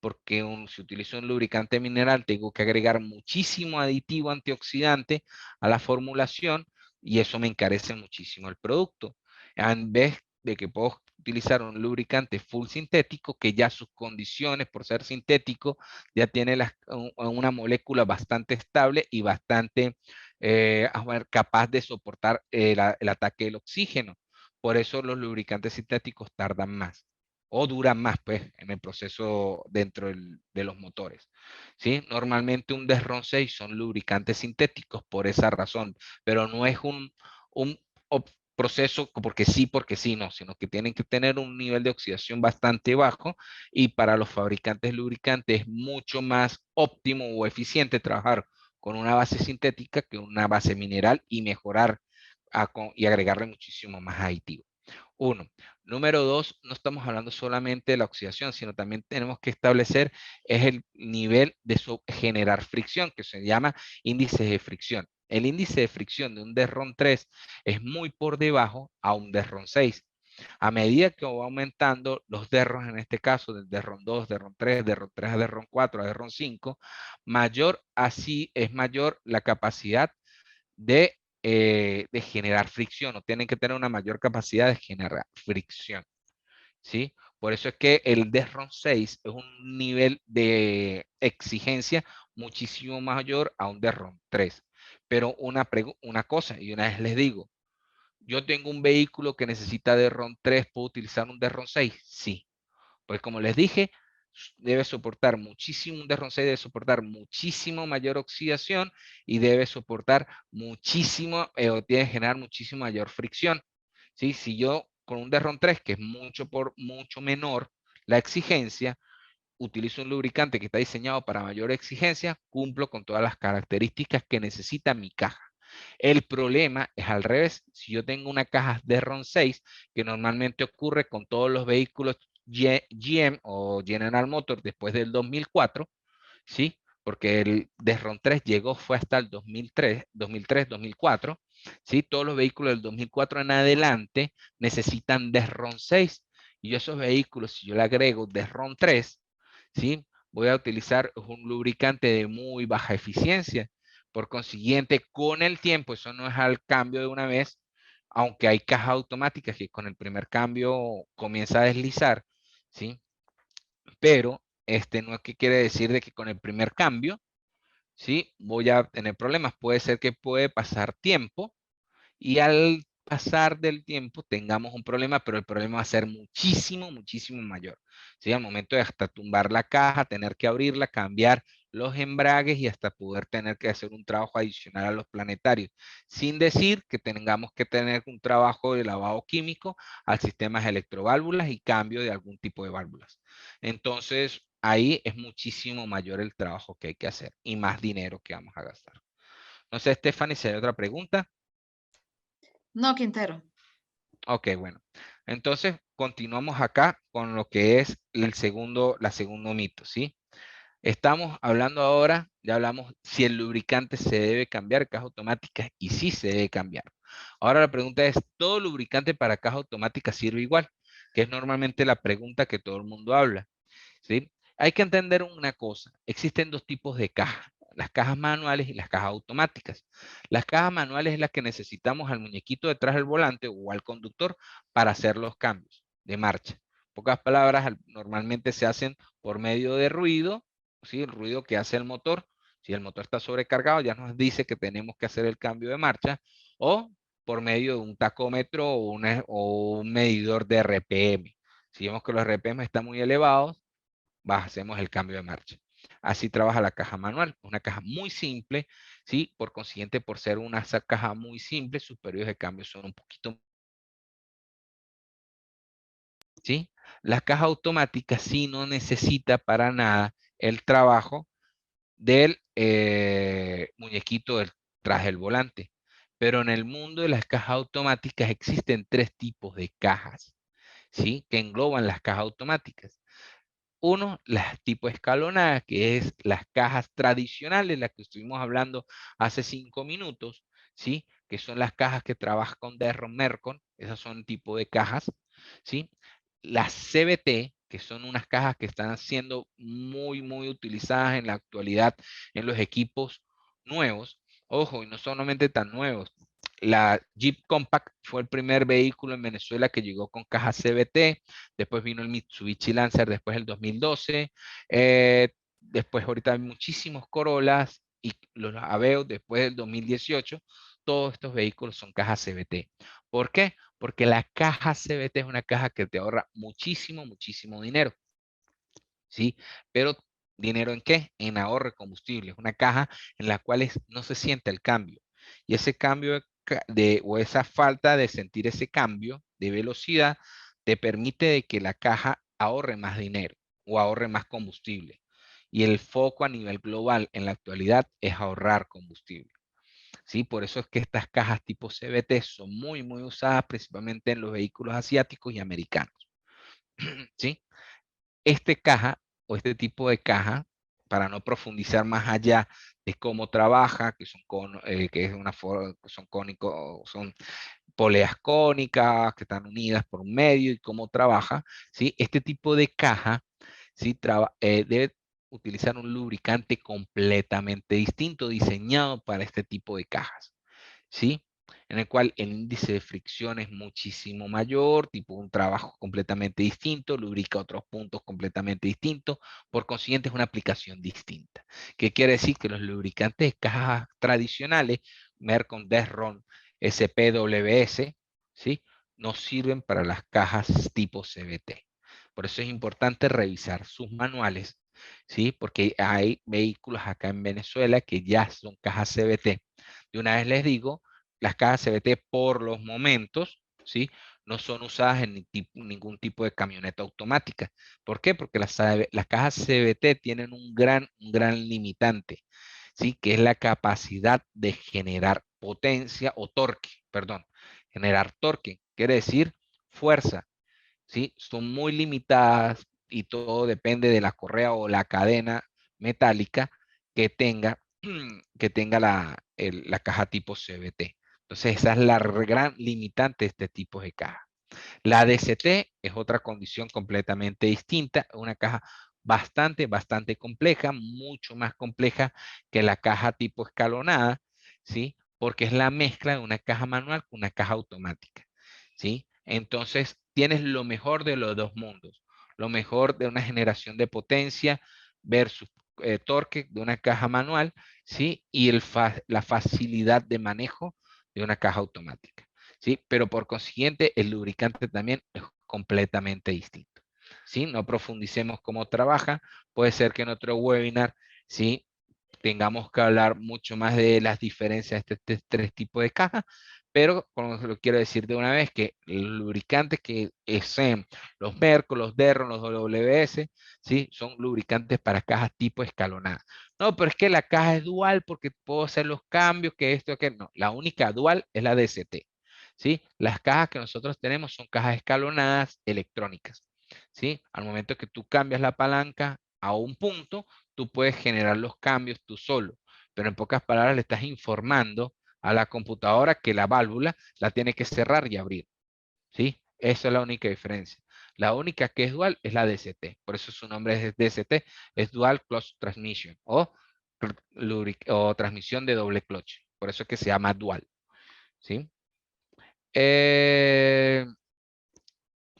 porque si utilizo un lubricante mineral tengo que agregar muchísimo aditivo antioxidante a la formulación y eso me encarece muchísimo el producto. En vez de que puedo utilizar un lubricante full sintético que ya sus condiciones por ser sintético ya tiene una molécula bastante estable y bastante capaz de soportar el ataque del oxígeno. Por eso los lubricantes sintéticos tardan más o duran más, pues, en el proceso dentro de los motores, ¿sí? Normalmente un Desron 6 son lubricantes sintéticos por esa razón, pero no es un proceso porque sí, no, sino que tienen que tener un nivel de oxidación bastante bajo y para los fabricantes lubricantes es mucho más óptimo o eficiente trabajar con una base sintética que una base mineral y mejorar y agregarle muchísimo más aditivo. Uno. Número dos, no estamos hablando solamente de la oxidación, sino también tenemos que establecer es el nivel de generar fricción, que se llama índice de fricción. El índice de fricción de un Desron 3 es muy por debajo a un Desron 6. A medida que va aumentando los Derrons, en este caso, del Desron 2, Desron 3, Desron 3 a Desron 4, a Desron 5, es mayor la capacidad de generar fricción o tienen que tener una mayor capacidad de generar fricción, ¿sí? Por eso es que el Desron 6 es un nivel de exigencia muchísimo mayor a un Desron 3. Pero una cosa, y una vez les digo, yo tengo un vehículo que necesita Desron 3, ¿puedo utilizar un Desron 6? Sí. Pues como les dije, debe soportar muchísimo, un Desron 6 debe soportar muchísimo mayor oxidación y debe soportar muchísimo, o tiene que generar muchísimo mayor fricción. ¿Sí? Si yo con un Desron 3, que es mucho menor la exigencia, utilizo un lubricante que está diseñado para mayor exigencia, cumplo con todas las características que necesita mi caja. El problema es al revés. Si yo tengo una caja Desron 6, que normalmente ocurre con todos los vehículos GM o General Motors después del 2004, ¿sí? Porque el Desron 3 llegó, fue hasta el 2004, ¿sí? Todos los vehículos del 2004 en adelante necesitan Desron 6. Y esos vehículos, si yo le agrego Desron 3, ¿sí? Voy a utilizar un lubricante de muy baja eficiencia. Por consiguiente, con el tiempo, eso no es al cambio de una vez, aunque hay cajas automáticas que con el primer cambio comienza a deslizar, ¿sí? Pero no es que quiere decir de que con el primer cambio, ¿sí? Voy a tener problemas. Puede ser que puede pasar tiempo y al pasar del tiempo tengamos un problema, pero el problema va a ser muchísimo mayor. ¿Sí? Al momento de hasta tumbar la caja, tener que abrirla, cambiar los embragues y hasta poder tener que hacer un trabajo adicional a los planetarios, sin decir que tengamos que tener un trabajo de lavado químico al sistema de electroválvulas y cambio de algún tipo de válvulas. Entonces, ahí es muchísimo mayor el trabajo que hay que hacer y más dinero que vamos a gastar. No sé, Stephanie, si hay otra pregunta. No, Quintero. Ok, bueno. Entonces, continuamos acá con lo que es la segundo mito, ¿sí? Estamos hablando ahora, ya hablamos si el lubricante se debe cambiar, caja automática, y sí se debe cambiar. Ahora la pregunta es, ¿todo lubricante para caja automática sirve igual? Que es normalmente la pregunta que todo el mundo habla, ¿sí? Hay que entender una cosa, existen dos tipos de cajas, las cajas manuales y las cajas automáticas. Las cajas manuales es las que necesitamos al muñequito detrás del volante o al conductor para hacer los cambios de marcha. En pocas palabras, normalmente se hacen por medio de ruido, ¿sí? El ruido que hace el motor. Si el motor está sobrecargado, ya nos dice que tenemos que hacer el cambio de marcha, o por medio de un tacómetro o un medidor de RPM. Si vemos que los RPM están muy elevados, hacemos el cambio de marcha. Así trabaja la caja manual, una caja muy simple, ¿sí? Por consiguiente, por ser una caja muy simple, sus periodos de cambio son un poquito, ¿sí? La caja automática sí no necesita para nada el trabajo del muñequito detrás del volante. Pero en el mundo de las cajas automáticas existen tres tipos de cajas, ¿sí? Que engloban las cajas automáticas. Uno, las tipo escalonadas, que es las cajas tradicionales, las que estuvimos hablando hace 5 minutos, ¿sí? Que son las cajas que trabajan con Derron Mercon, esas son tipo de cajas, ¿sí? Las CVT, que son unas cajas que están siendo muy utilizadas en la actualidad en los equipos nuevos. Ojo, y no solamente tan nuevos. La Jeep Compact fue el primer vehículo en Venezuela que llegó con caja CVT. Después vino el Mitsubishi Lancer después del 2012. Después ahorita hay muchísimos Corollas y los Aveo después del 2018. Todos estos vehículos son cajas CVT. ¿Por qué? Porque la caja CVT es una caja que te ahorra muchísimo dinero. ¿Sí? Pero ¿dinero en qué? En ahorro de combustible. Es una caja en la cual no se siente el cambio. Y ese cambio o esa falta de sentir ese cambio de velocidad te permite de que la caja ahorre más dinero o ahorre más combustible. Y el foco a nivel global en la actualidad es ahorrar combustible. ¿Sí? Por eso es que estas cajas tipo CVT son muy usadas principalmente en los vehículos asiáticos y americanos. ¿Sí? Este caja o este tipo de caja, para no profundizar más allá de cómo trabaja, que es son cónicos, son poleas cónicas que están unidas por un medio y cómo trabaja, ¿sí? Este tipo de caja, ¿sí? Debe utilizar un lubricante completamente distinto, diseñado para este tipo de cajas, ¿sí? En el cual el índice de fricción es muchísimo mayor, tipo un trabajo completamente distinto, lubrica otros puntos completamente distintos, por consiguiente es una aplicación distinta. ¿Qué quiere decir? Que los lubricantes de cajas tradicionales, Mercon, Desron, SPWS, ¿sí? No sirven para las cajas tipo CVT. Por eso es importante revisar sus manuales, ¿sí? Porque hay vehículos acá en Venezuela que ya son cajas CVT. De una vez les digo, las cajas CVT por los momentos, ¿sí? No son usadas en ningún tipo de camioneta automática. ¿Por qué? Porque las cajas CVT tienen un gran limitante, ¿sí? Que es la capacidad de generar potencia o torque, perdón, generar torque, quiere decir fuerza, ¿sí? Son muy limitadas y todo depende de la correa o la cadena metálica que tenga, que tenga la caja tipo CVT. Entonces, esa es la gran limitante de este tipo de caja. La DCT es otra condición completamente distinta, una caja bastante compleja, mucho más compleja que la caja tipo escalonada, ¿sí? Porque es la mezcla de una caja manual con una caja automática, ¿sí? Entonces, tienes lo mejor de los dos mundos, lo mejor de una generación de potencia versus torque de una caja manual, ¿sí? Y la facilidad de manejo de una caja automática. ¿Sí? Pero por consiguiente, el lubricante también es completamente distinto. ¿Sí? No profundicemos cómo trabaja. Puede ser que en otro webinar ¿sí? Tengamos que hablar mucho más de las diferencias de estos tres tipos de cajas, pero como se lo quiero decir de una vez, que los lubricantes que sean los Merco, los Derron, los WS, ¿sí? Son lubricantes para cajas tipo escalonada. No, pero es que la caja es dual porque puedo hacer los cambios, que esto, que no. La única dual es la DCT, ¿sí? Las cajas que nosotros tenemos son cajas escalonadas electrónicas, ¿sí? Al momento que tú cambias la palanca a un punto, tú puedes generar los cambios tú solo, pero en pocas palabras le estás informando a la computadora que la válvula la tiene que cerrar y abrir, ¿sí? Esa es la única diferencia. La única que es dual es la DCT, por eso su nombre es DCT, es Dual Clutch Transmission o transmisión de doble clutch, por eso es que se llama dual, ¿sí? Eh,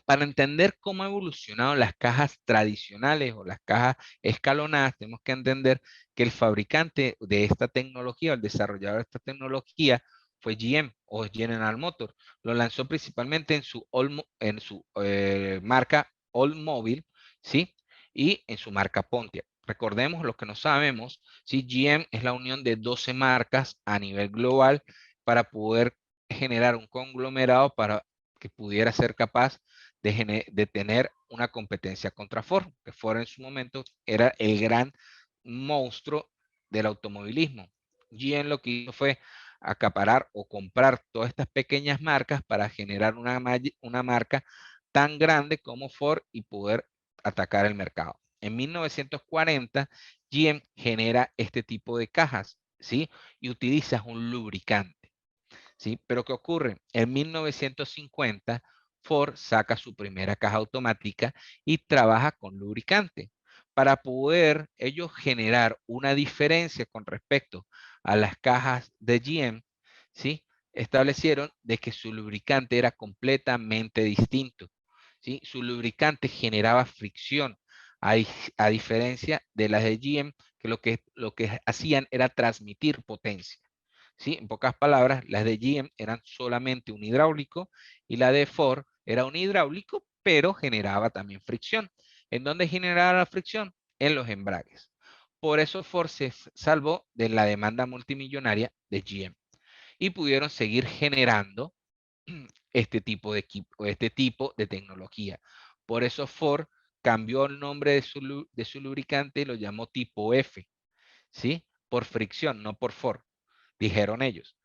para entender cómo han evolucionado las cajas tradicionales o las cajas escalonadas, tenemos que entender que el fabricante de esta tecnología, el desarrollador de esta tecnología, fue GM o General Motors. Lo lanzó principalmente en su marca Oldsmobile, ¿sí? Y en su marca Pontiac. Recordemos lo que no sabemos, ¿sí? GM es la unión de 12 marcas a nivel global para poder generar un conglomerado para que pudiera ser capaz de tener una competencia contra Ford, que Ford en su momento era el gran monstruo del automovilismo. GM lo que hizo fue acaparar o comprar todas estas pequeñas marcas para generar una marca tan grande como Ford y poder atacar el mercado. En 1940, GM genera este tipo de cajas, ¿sí? Y utiliza un lubricante, ¿sí? Pero ¿qué ocurre? En 1950, Ford saca su primera caja automática y trabaja con lubricante para poder ellos generar una diferencia con respecto a las cajas de GM, ¿sí? Establecieron de que su lubricante era completamente distinto, ¿sí? Su lubricante generaba fricción, a diferencia de las de GM, que lo que hacían era transmitir potencia. ¿Sí? En pocas palabras, las de GM eran solamente un hidráulico y la de Ford era un hidráulico, pero generaba también fricción. ¿En dónde generaba la fricción? En los embragues. Por eso Ford se salvó de la demanda multimillonaria de GM y pudieron seguir generando este tipo de equipo, este tipo de tecnología. Por eso Ford cambió el nombre de su lubricante y lo llamó tipo F, ¿sí? Por fricción, no por Ford, dijeron ellos.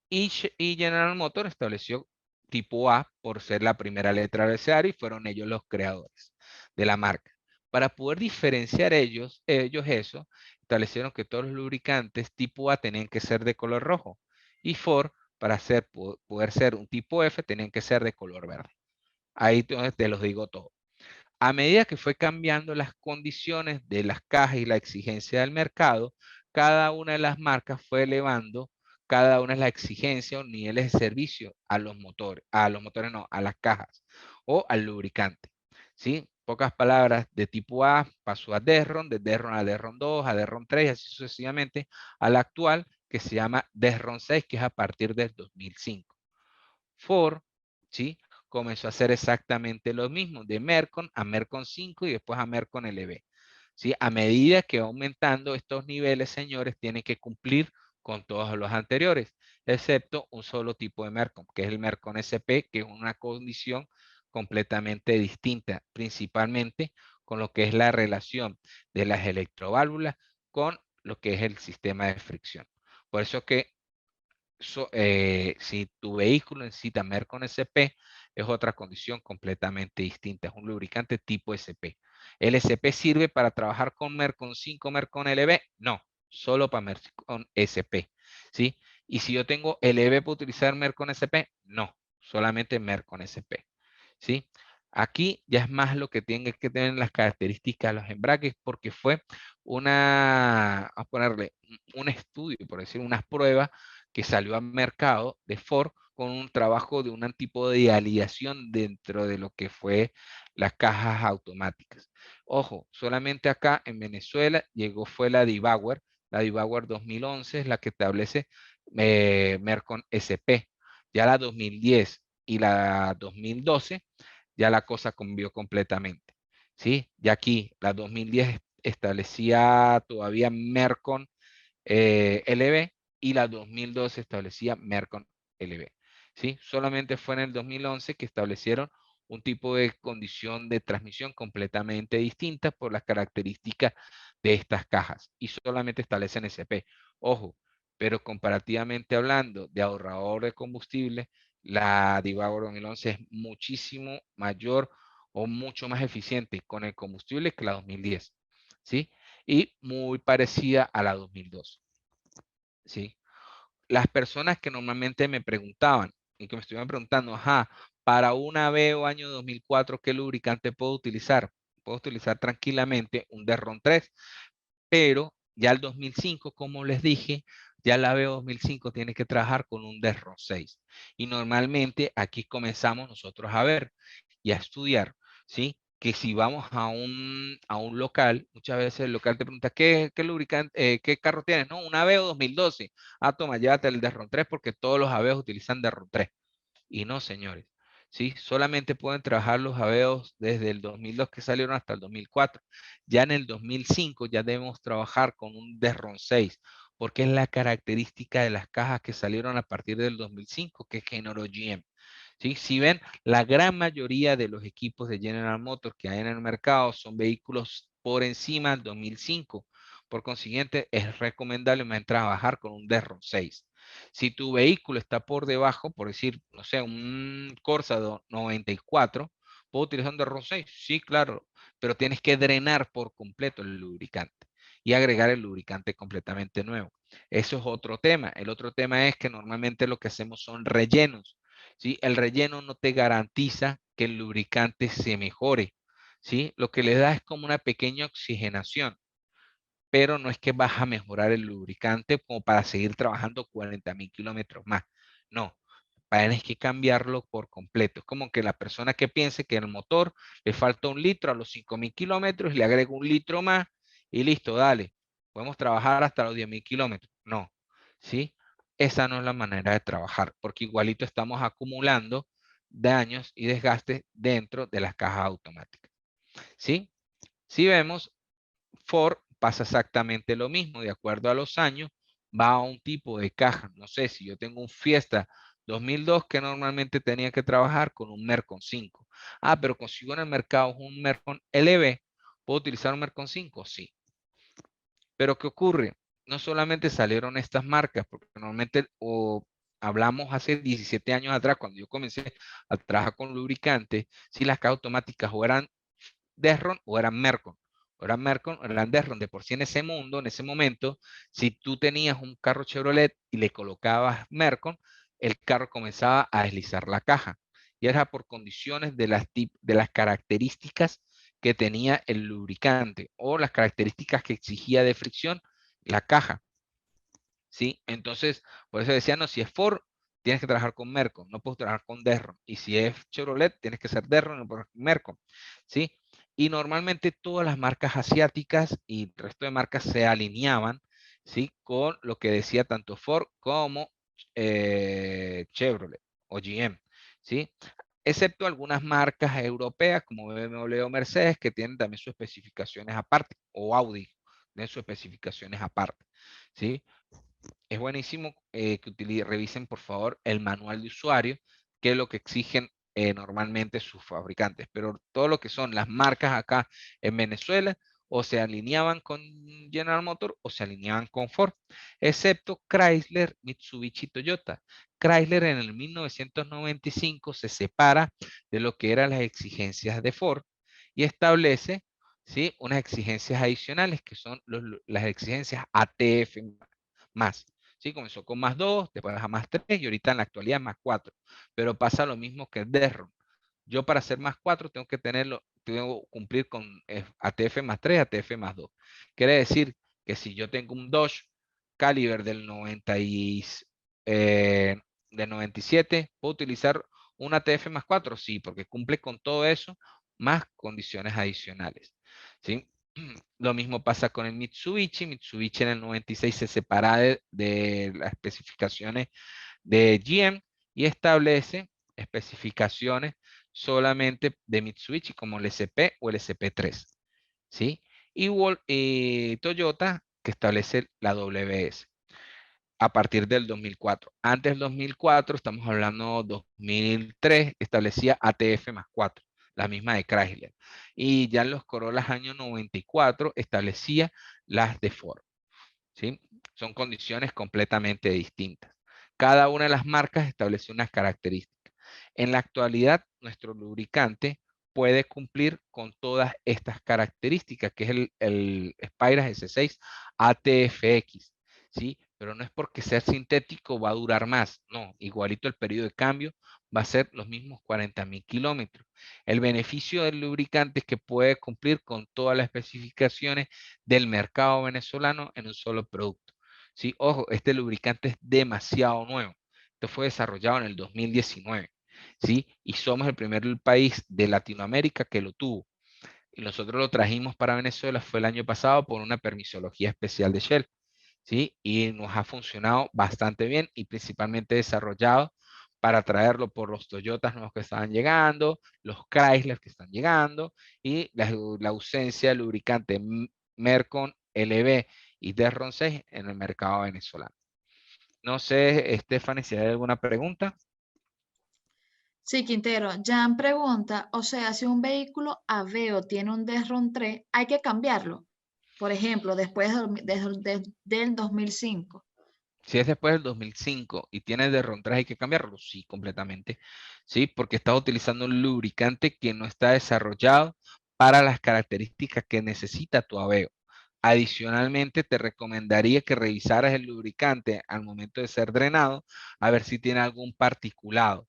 Y General Motors estableció tipo A por ser la primera letra del abecedario y fueron ellos los creadores de la marca. Para poder diferenciar ellos eso, establecieron que todos los lubricantes tipo A tenían que ser de color rojo y Ford, para poder ser un tipo F, tenían que ser de color verde. Ahí te los digo todo. A medida que fue cambiando las condiciones de las cajas y la exigencia del mercado, cada una de las marcas fue elevando cada una de las exigencias o niveles de servicio a los motores no, a las cajas o al lubricante. ¿Sí? Pocas palabras, de tipo A pasó a Derron, de Derron a Derron 2, a Derron 3 y así sucesivamente, a la actual que se llama Derron 6, que es a partir del 2005. Ford, ¿sí? Comenzó a hacer exactamente lo mismo, de Mercon a Mercon 5 y después a Mercon LB. ¿Sí? A medida que va aumentando estos niveles, señores, tienen que cumplir con todos los anteriores, excepto un solo tipo de Mercon, que es el Mercon SP, que es una condición completamente distinta, principalmente con lo que es la relación de las electroválvulas con lo que es el sistema de fricción. Por eso que si tu vehículo necesita Mercon SP, es otra condición completamente distinta. Es un lubricante tipo SP. ¿El SP sirve para trabajar con Mercon 5, Mercon LB? No, solo para Mercon SP. ¿Sí? Y si yo tengo LB para utilizar Mercon SP, no, solamente Mercon SP. ¿Sí? Aquí ya es más lo que tienen que tener las características de los embragues porque fue a ponerle un estudio, por decir, unas pruebas que salió al mercado de Ford con un trabajo de un tipo de alineación dentro de lo que fue las cajas automáticas. Ojo, solamente acá en Venezuela fue la D-Bauer. La D-Bauer 2011 es la que establece Mercon SP. Ya la 2010 y la 2012 ya la cosa cambió completamente. ¿Sí? Ya aquí la 2010 establecía todavía Mercon LB y la 2012 establecía Mercon LB. ¿Sí? Solamente fue en el 2011 que establecieron un tipo de condición de transmisión completamente distinta por las características de estas cajas y solamente establecen SP. Ojo, pero comparativamente hablando de ahorrador de combustible, la Divago 2011 es muchísimo mayor o mucho más eficiente con el combustible que la 2010, ¿sí? Y muy parecida a la 2002, ¿sí? Las personas que normalmente me preguntaban y que me estuvieron preguntando, ajá, para una Aveo año 2004, ¿qué lubricante puedo utilizar? Puedo utilizar tranquilamente un Derron 3, pero ya el 2005, como les dije, ya la Aveo 2005 tiene que trabajar con un Derron 6. Y normalmente aquí comenzamos nosotros a ver y a estudiar, ¿sí? Que si vamos a un local, muchas veces el local te pregunta, ¿qué lubricante, qué carro tienes? No, un Aveo 2012. Ah, toma, llévate el Derron 3 porque todos los Aveos utilizan Derron 3. Y no, señores. ¿Sí? Solamente pueden trabajar los Aveos desde el 2002 que salieron hasta el 2004. Ya en el 2005 ya debemos trabajar con un Derron 6, porque es la característica de las cajas que salieron a partir del 2005, que generó GM. ¿Sí? Si ven, la gran mayoría de los equipos de General Motors que hay en el mercado son vehículos por encima del 2005. Por consiguiente, es recomendable trabajar con un Derron 6. Si tu vehículo está por debajo, por decir, no sé, un Corsa 94, ¿puedo utilizar un Derron 6? Sí, claro, pero tienes que drenar por completo el lubricante y agregar el lubricante completamente nuevo. Eso es otro tema. El otro tema es que normalmente lo que hacemos son rellenos. ¿Sí? El relleno no te garantiza que el lubricante se mejore, ¿sí? Lo que le da es como una pequeña oxigenación, pero no es que vas a mejorar el lubricante como para seguir trabajando 40.000 kilómetros más. No, tienes que cambiarlo por completo. Es como que la persona que piense que el motor le falta 1 litro a los 5.000 kilómetros y le agrego 1 litro más y listo, dale. Podemos trabajar hasta los 10.000 kilómetros. No, ¿sí? Esa no es la manera de trabajar, porque igualito estamos acumulando daños y desgastes dentro de las cajas automáticas. ¿Sí? Si vemos, Ford pasa exactamente lo mismo, de acuerdo a los años, va a un tipo de caja. No sé, si yo tengo un Fiesta 2002 que normalmente tenía que trabajar con un Mercon 5. Ah, pero consigo en el mercado un Mercon LB, ¿puedo utilizar un Mercon 5? Sí. Pero ¿qué ocurre? No solamente salieron estas marcas, porque normalmente hablamos hace 17 años atrás, cuando yo comencé a trabajar con lubricantes, si las cajas automáticas o eran Derron o eran Mercon. O eran Mercon o eran Derron. De por sí en ese mundo, en ese momento, si tú tenías un carro Chevrolet y le colocabas Mercon, el carro comenzaba a deslizar la caja. Y era por condiciones de las características que tenía el lubricante o las características que exigía de fricción la caja. ¿Sí? Entonces, por eso decían, no, si es Ford, tienes que trabajar con Mercon, no puedes trabajar con Derron. Y si es Chevrolet, tienes que ser Derron, no puedes Mercon. ¿Sí? Y normalmente todas las marcas asiáticas y el resto de marcas se alineaban, ¿sí? Con lo que decía tanto Ford como Chevrolet o GM, ¿sí? Excepto algunas marcas europeas como BMW o Mercedes que tienen también sus especificaciones aparte, o Audi tienen sus especificaciones aparte, ¿sí? Es buenísimo que revisen por favor el manual de usuario, que es lo que exigen normalmente sus fabricantes. Pero todo lo que son las marcas acá en Venezuela, o se alineaban con General Motors o se alineaban con Ford, excepto Chrysler, Mitsubishi y Toyota. Chrysler en el 1995 se separa de lo que eran las exigencias de Ford y establece, ¿sí?, unas exigencias adicionales que son las exigencias ATF más. ¿Sí? Comenzó con +2, después a +3 y ahorita en la actualidad +4. Pero pasa lo mismo que el Derron. Yo para hacer +4 tengo que cumplir con ATF +3, ATF +2. Quiere decir que si yo tengo un Dodge Caliber del 97, ¿puedo utilizar un ATF +4? Sí, porque cumple con todo eso, más condiciones adicionales. ¿Sí? Lo mismo pasa con el Mitsubishi. Mitsubishi en el 96 se separa de las especificaciones de GM y establece especificaciones solamente de Mitsubishi como el SP o el SP3. ¿Sí? Y Toyota, que establece la WS a partir del 2004. Antes del 2004, estamos hablando 2003, establecía ATF más 4, la misma de Chrysler. Y ya en los Corollas año 94 establecía las de Ford. ¿Sí? Son condiciones completamente distintas. Cada una de las marcas establece unas características. En la actualidad, nuestro lubricante puede cumplir con todas estas características, que es el Spyra S6 ATFX, ¿sí? Pero no es porque ser sintético va a durar más, no, igualito el periodo de cambio va a ser los mismos 40.000 kilómetros. El beneficio del lubricante es que puede cumplir con todas las especificaciones del mercado venezolano en un solo producto. Sí, ojo, este lubricante es demasiado nuevo. Esto fue desarrollado en el 2019. ¿Sí? Y somos el primer país de Latinoamérica que lo tuvo. Y nosotros lo trajimos para Venezuela, fue el año pasado por una permisología especial de Shell. ¿Sí? Y nos ha funcionado bastante bien y principalmente desarrollado para traerlo por los Toyotas nuevos que estaban llegando, los Chrysler que están llegando y la ausencia de lubricante Mercon, LB y Derron 6 en el mercado venezolano. No sé, Stephanie, si hay alguna pregunta. Sí, Quintero, Jan pregunta, o sea, si un vehículo Aveo tiene un Desron 3, ¿hay que cambiarlo? Por ejemplo, después del 2005. Si es después del 2005 y tienes de hay que cambiarlo, sí, completamente. Sí, porque estás utilizando un lubricante que no está desarrollado para las características que necesita tu Aveo. Adicionalmente, te recomendaría que revisaras el lubricante al momento de ser drenado, a ver si tiene algún particulado.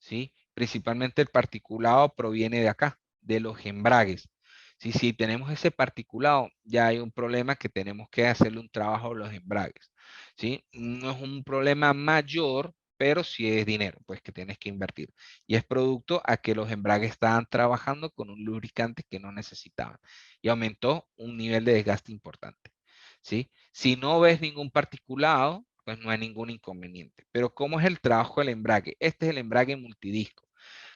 ¿Sí? Principalmente el particulado proviene de acá, de los embragues. ¿Sí? Si tenemos ese particulado, ya hay un problema que tenemos que hacerle un trabajo a los embragues. ¿Sí? No es un problema mayor, pero sí es dinero, pues que tienes que invertir. Y es producto a que los embragues estaban trabajando con un lubricante que no necesitaban y aumentó un nivel de desgaste importante. ¿Sí? Si no ves ningún particulado, pues no hay ningún inconveniente. Pero ¿cómo es el trabajo del embrague? Este es el embrague multidisco.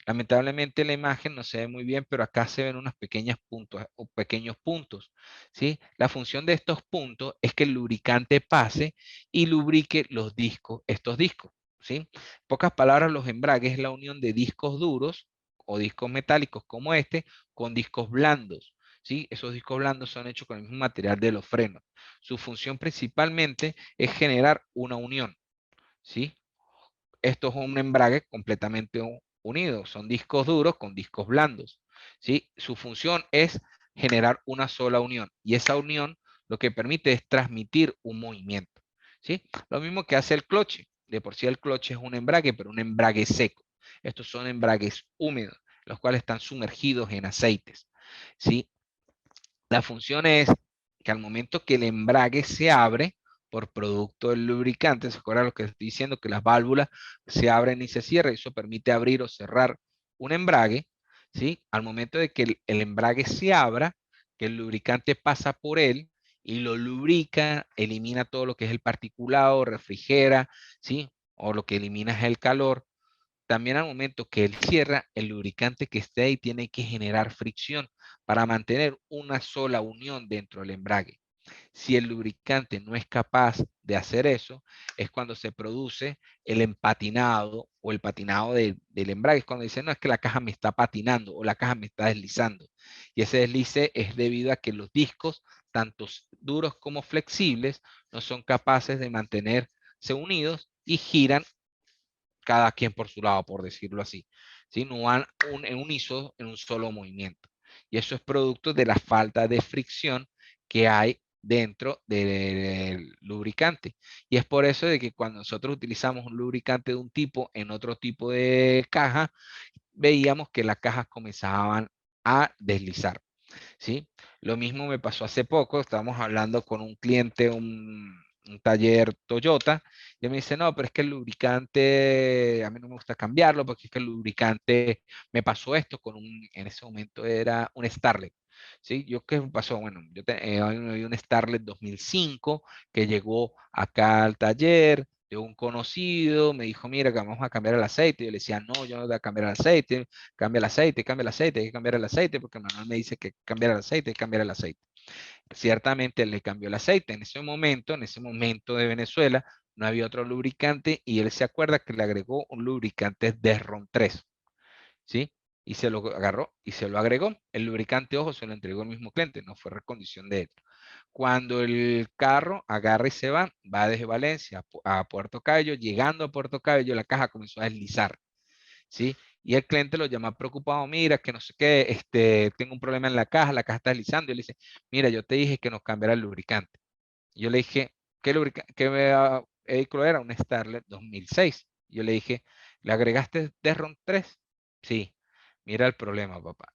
Lamentablemente la imagen no se ve muy bien, pero acá se ven unos pequeños puntos o pequeños puntos, ¿sí? La función de estos puntos es que el lubricante pase y lubrique los discos, estos discos, ¿sí? En pocas palabras, los embragues es la unión de discos duros o discos metálicos como este con discos blandos, ¿sí? Esos discos blandos son hechos con el mismo material de los frenos. Su función principalmente es generar una unión, ¿sí? Esto es un embrague completamente unido. Son discos duros con discos blandos. ¿Sí? Su función es generar una sola unión. Y esa unión lo que permite es transmitir un movimiento. ¿Sí? Lo mismo que hace el cloche. De por sí el cloche es un embrague, pero un embrague seco. Estos son embragues húmedos, los cuales están sumergidos en aceites. ¿Sí? La función es que al momento que el embrague se abre por producto del lubricante, ¿se acuerdan lo que estoy diciendo? Que las válvulas se abren y se cierran, y eso permite abrir o cerrar un embrague, ¿sí? Al momento de que el embrague se abra, que el lubricante pasa por él y lo lubrica, elimina todo lo que es el particulado, refrigera, ¿sí? O lo que elimina es el calor. También al momento que él cierra, el lubricante que esté ahí tiene que generar fricción para mantener una sola unión dentro del embrague. Si el lubricante no es capaz de hacer eso, es cuando se produce el empatinado o el patinado del embrague. Es cuando dicen, no, es que la caja me está patinando o la caja me está deslizando. Y ese deslice es debido a que los discos, tanto duros como flexibles, no son capaces de mantenerse unidos y giran cada quien por su lado, por decirlo así. ¿Sí? No van en unisono en un solo movimiento. Y eso es producto de la falta de fricción que hay dentro del lubricante. Y es por eso de que cuando nosotros utilizamos un lubricante de un tipo en otro tipo de caja, veíamos que las cajas comenzaban a deslizar. ¿Sí? Lo mismo me pasó hace poco, estábamos hablando con un cliente, un taller Toyota, y él me dice, no, pero es que el lubricante, a mí no me gusta cambiarlo, porque es que el lubricante, me pasó esto con en ese momento era un Starlet. ¿Sí? Yo, ¿qué me pasó? Bueno, hay un Starlet 2005 que llegó acá al taller de un conocido, me dijo, mira, que vamos a cambiar el aceite. Yo le decía, no, yo no voy a cambiar el aceite, cambia el aceite, hay que cambiar el aceite, porque el manual me dice que cambiar el aceite, hay que cambiar el aceite. Ciertamente le cambió el aceite. En ese momento de Venezuela, no había otro lubricante y él se acuerda que le agregó un lubricante Derron 3, ¿sí? Y se lo agarró y se lo agregó. El lubricante, ojo, se lo entregó el mismo cliente, no fue recondición de él. Cuando el carro agarra y se va desde Valencia a Puerto Cabello, llegando a Puerto Cabello, la caja comenzó a deslizar, ¿sí? Y el cliente lo llama preocupado, mira, que no sé qué, tengo un problema en la caja está deslizando. Y le dice, mira, yo te dije que nos cambiara el lubricante. Yo le dije, ¿qué vehículo era? Un Starlet 2006. Yo le dije, ¿le agregaste Derron 3? Sí. Mira el problema, papá.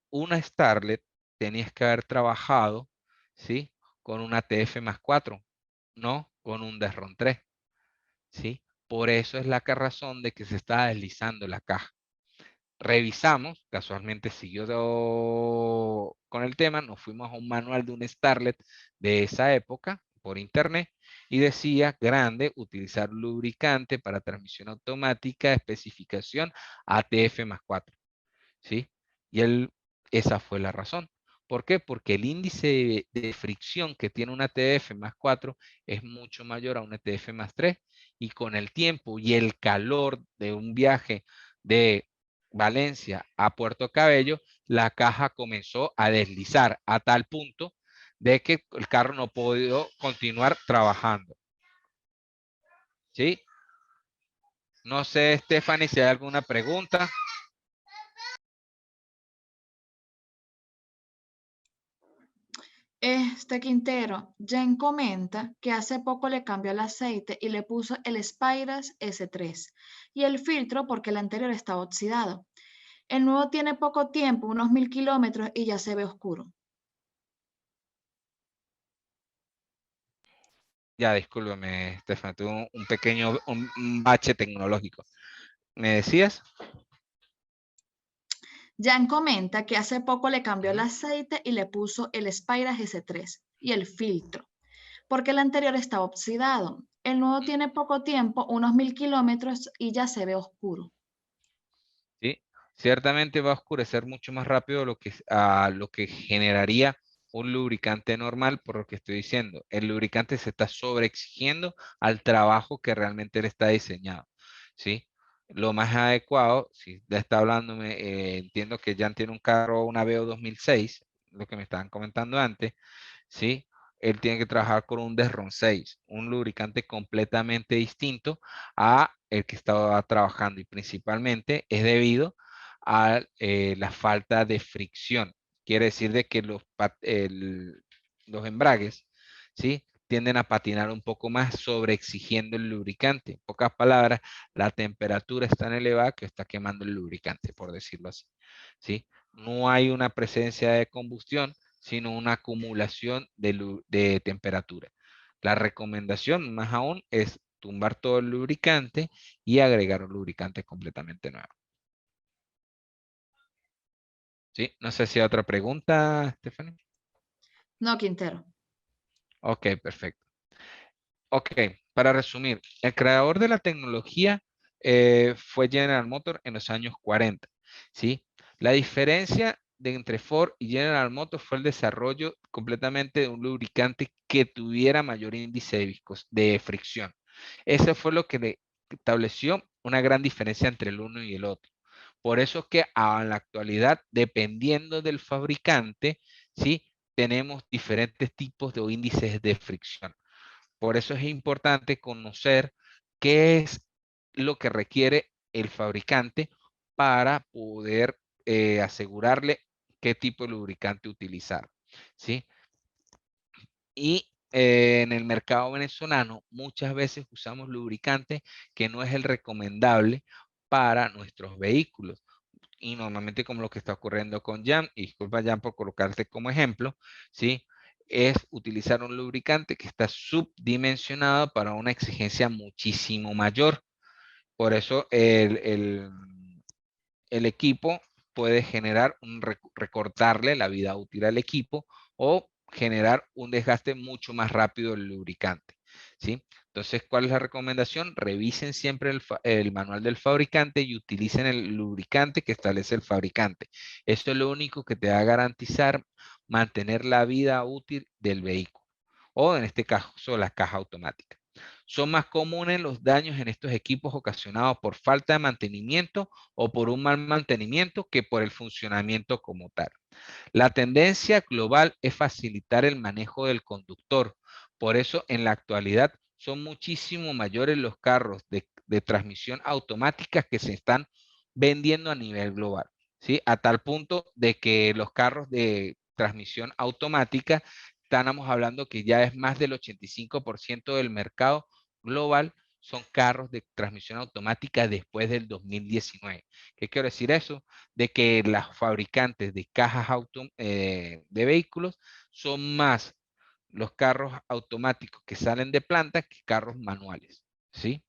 Una Starlet tenías que haber trabajado, ¿sí? Con una TF+4, no con un Derron 3, ¿sí? Por eso es la razón de que se está deslizando la caja. Revisamos, casualmente siguió con el tema, nos fuimos a un manual de un Starlet de esa época por internet y decía, grande, utilizar lubricante para transmisión automática, especificación ATF+4, ¿sí? Y esa fue la razón. ¿Por qué? Porque el índice de fricción que tiene una TF+4 es mucho mayor a una TF+3 y con el tiempo y el calor de un viaje de Valencia a Puerto Cabello, la caja comenzó a deslizar a tal punto de que el carro no pudo continuar trabajando. ¿Sí? No sé, Stephanie, si hay alguna pregunta. Quintero, Jen comenta que hace poco le cambió el aceite y le puso el Spyras S3 y el filtro porque el anterior estaba oxidado. El nuevo tiene poco tiempo, unos 1000 kilómetros y ya se ve oscuro. Ya, discúlpeme, Stephanie, tuve un pequeño un bache tecnológico. ¿Me decías? Jan comenta que hace poco le cambió el aceite y le puso el Spyras S3 y el filtro, porque el anterior estaba oxidado. El nuevo tiene poco tiempo, unos 1000 kilómetros y ya se ve oscuro. Sí, ciertamente va a oscurecer mucho más rápido lo que generaría un lubricante normal, por lo que estoy diciendo. El lubricante se está sobreexigiendo al trabajo que realmente le está diseñado, ¿sí? Lo más adecuado, si ya está hablándome, entiendo que ya tiene un carro, una Veo 2006, lo que me estaban comentando antes, ¿sí? Él tiene que trabajar con un Derron 6, un lubricante completamente distinto a el que estaba trabajando y principalmente es debido a la falta de fricción. Quiere decir de que los embragues, ¿sí? Tienden a patinar un poco más sobreexigiendo el lubricante. En pocas palabras, la temperatura es tan elevada que está quemando el lubricante, por decirlo así, ¿sí? No hay una presencia de combustión, sino una acumulación de temperatura. La recomendación, más aún, es tumbar todo el lubricante y agregar un lubricante completamente nuevo. ¿Sí? No sé si hay otra pregunta, Stephanie. No, Quintero. Ok, perfecto. Ok, para resumir, el creador de la tecnología fue General Motors en los años 40, ¿sí? La diferencia entre Ford y General Motors fue el desarrollo completamente de un lubricante que tuviera mayor índice de fricción. Eso fue lo que le estableció una gran diferencia entre el uno y el otro. Por eso es que en la actualidad, dependiendo del fabricante, ¿sí? Tenemos diferentes tipos de índices de fricción. Por eso es importante conocer qué es lo que requiere el fabricante para poder asegurarle qué tipo de lubricante utilizar, ¿sí? Y en el mercado venezolano muchas veces usamos lubricante que no es el recomendable para nuestros vehículos. Y normalmente como lo que está ocurriendo con Jan, y disculpa Jan por colocarte como ejemplo, ¿sí? Es utilizar un lubricante que está subdimensionado para una exigencia muchísimo mayor. Por eso el equipo puede generar recortarle la vida útil al equipo o generar un desgaste mucho más rápido del lubricante, ¿sí? Entonces, ¿cuál es la recomendación? Revisen siempre el manual del fabricante y utilicen el lubricante que establece el fabricante. Eso es lo único que te va a garantizar mantener la vida útil del vehículo, o en este caso la caja automática. Son más comunes los daños en estos equipos ocasionados por falta de mantenimiento o por un mal mantenimiento que por el funcionamiento como tal. La tendencia global es facilitar el manejo del conductor. Por eso, en la actualidad, son muchísimo mayores los carros de transmisión automática que se están vendiendo a nivel global, ¿sí? A tal punto de que los carros de transmisión automática, estamos hablando que ya es más del 85% del mercado global son carros de transmisión automática después del 2019. ¿Qué quiero decir eso? De que las fabricantes de cajas de vehículos son más los carros automáticos que salen de planta que carros manuales, ¿sí?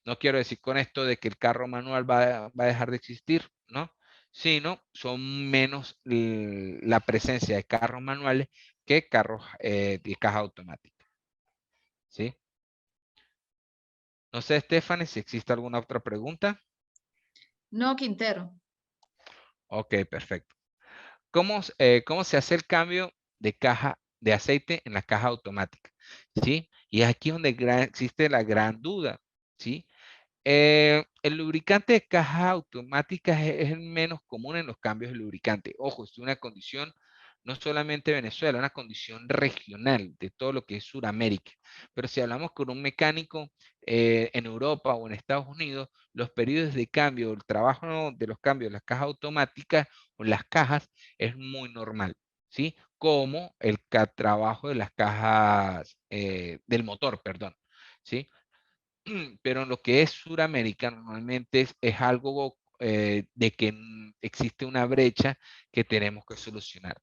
No quiero decir con esto de que el carro manual va a dejar de existir, ¿no? Sino son menos la presencia de carros manuales que carros de caja automática, ¿sí? No sé, Stephanie, si existe alguna otra pregunta. No, Quintero. Ok, perfecto. ¿Cómo se hace el cambio de caja de aceite en la caja automática? ¿Sí? Y es aquí donde existe la gran duda, ¿sí? El lubricante de caja automática es el menos común en los cambios de lubricante. Ojo, es una condición no solamente de Venezuela, una condición regional de todo lo que es Sudamérica. Pero si hablamos con un mecánico en Europa o en Estados Unidos, los periodos de cambio, el trabajo de los cambios, las cajas automáticas o las cajas es muy normal, ¿sí? Como el trabajo de las cajas del motor, perdón, ¿sí? Pero en lo que es Sudamérica normalmente es algo de que existe una brecha que tenemos que solucionar,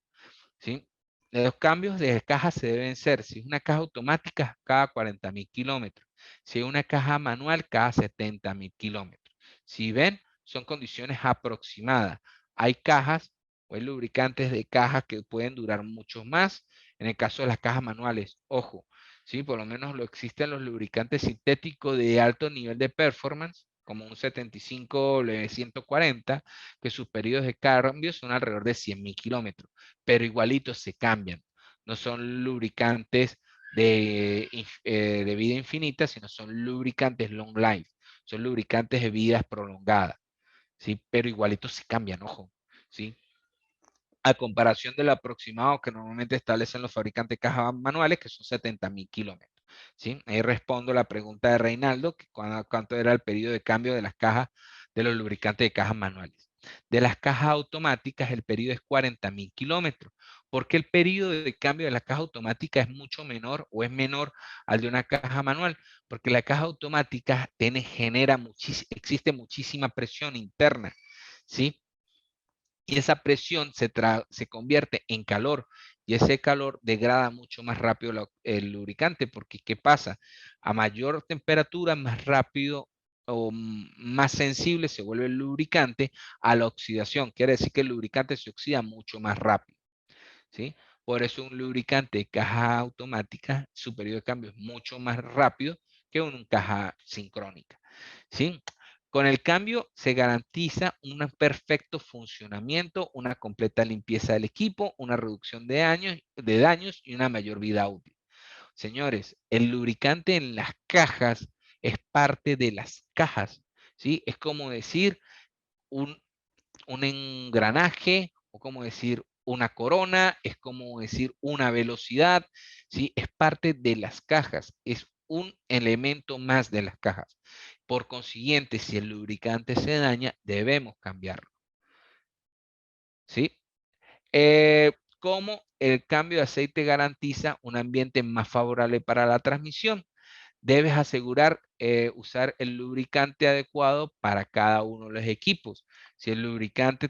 ¿sí? Los cambios de caja se deben ser, si es una caja automática, cada 40.000 kilómetros. Si es una caja manual, cada 70.000 kilómetros. Si ven, son condiciones aproximadas. Hay cajas o hay lubricantes de cajas que pueden durar mucho más. En el caso de las cajas manuales, ojo, ¿sí? Por lo menos lo existen los lubricantes sintéticos de alto nivel de performance, como un 75W140, que sus periodos de cambio son alrededor de 100.000 kilómetros, pero igualitos se cambian. No son lubricantes de vida infinita, sino son lubricantes long life, son lubricantes de vidas prolongadas, ¿sí? Pero igualitos se cambian, ojo, ¿sí? A comparación del aproximado que normalmente establecen los fabricantes de cajas manuales, que son 70.000 kilómetros. ¿Sí? Ahí respondo la pregunta de Reinaldo, que cuánto era el periodo de cambio de las cajas de los lubricantes de cajas manuales. De las cajas automáticas, el periodo es 40.000 kilómetros. ¿Por qué el periodo de cambio de la caja automática es mucho menor o es menor al de una caja manual? Porque la caja automática existe muchísima presión interna, ¿sí? Y esa presión se convierte en calor y ese calor degrada mucho más rápido el lubricante porque ¿qué pasa? A mayor temperatura, más rápido o más sensible se vuelve el lubricante a la oxidación. Quiere decir que el lubricante se oxida mucho más rápido, ¿sí? Por eso un lubricante de caja automática, su periodo de cambio es mucho más rápido que una caja sincrónica, ¿sí? Con el cambio se garantiza un perfecto funcionamiento, una completa limpieza del equipo, una reducción de daños y una mayor vida útil. Señores, el lubricante en las cajas es parte de las cajas, ¿sí? Es como decir un, un engranaje o como decir una corona, es como decir una velocidad, ¿sí? Es parte de las cajas, es un elemento más de las cajas. Por consiguiente, si el lubricante se daña, debemos cambiarlo, ¿sí? ¿Cómo el cambio de aceite garantiza un ambiente más favorable para la transmisión? Debes asegurar usar el lubricante adecuado para cada uno de los equipos. Si el lubricante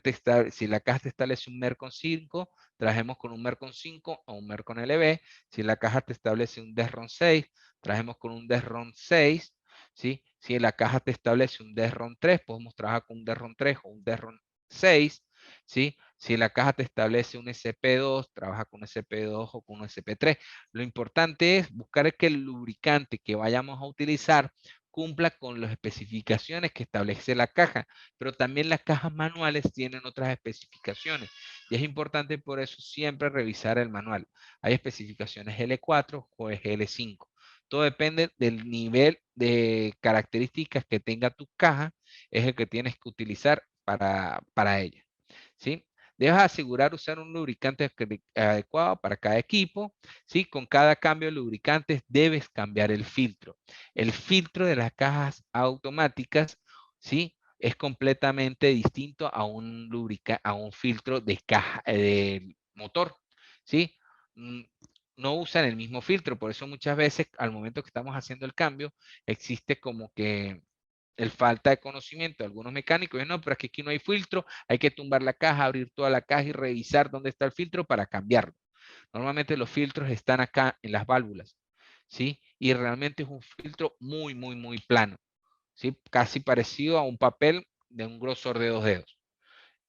si la caja te establece un Mercon 5, trajemos con un Mercon 5 o un Mercon LB. Si la caja te establece un Desron 6, trajemos con un Desron 6, ¿sí? Si la caja te establece un Desron 3, podemos trabajar con un Desron 3 o un Desron 6, ¿sí? Si la caja te establece un SP2, trabaja con un SP2 o con un SP3. Lo importante es buscar que el lubricante que vayamos a utilizar cumpla con las especificaciones que establece la caja, pero también las cajas manuales tienen otras especificaciones y es importante por eso siempre revisar el manual. Hay especificaciones L4 o L5. Todo depende del nivel de características que tenga tu caja, es el que tienes que utilizar para ella, ¿sí? Debes asegurar usar un lubricante adecuado para cada equipo, ¿sí? Con cada cambio de lubricantes debes cambiar el filtro. El filtro de las cajas automáticas, ¿sí? Es completamente distinto a a un filtro de caja de motor, ¿sí? Mm, No usan el mismo filtro, por eso muchas veces al momento que estamos haciendo el cambio existe como que el falta de conocimiento de algunos mecánicos. No, pero es que aquí no hay filtro, hay que tumbar la caja, abrir toda la caja y revisar dónde está el filtro para cambiarlo. Normalmente los filtros están acá en las válvulas, ¿sí? Y realmente es un filtro muy plano, ¿sí? Casi parecido a un papel de un grosor de 2 dedos.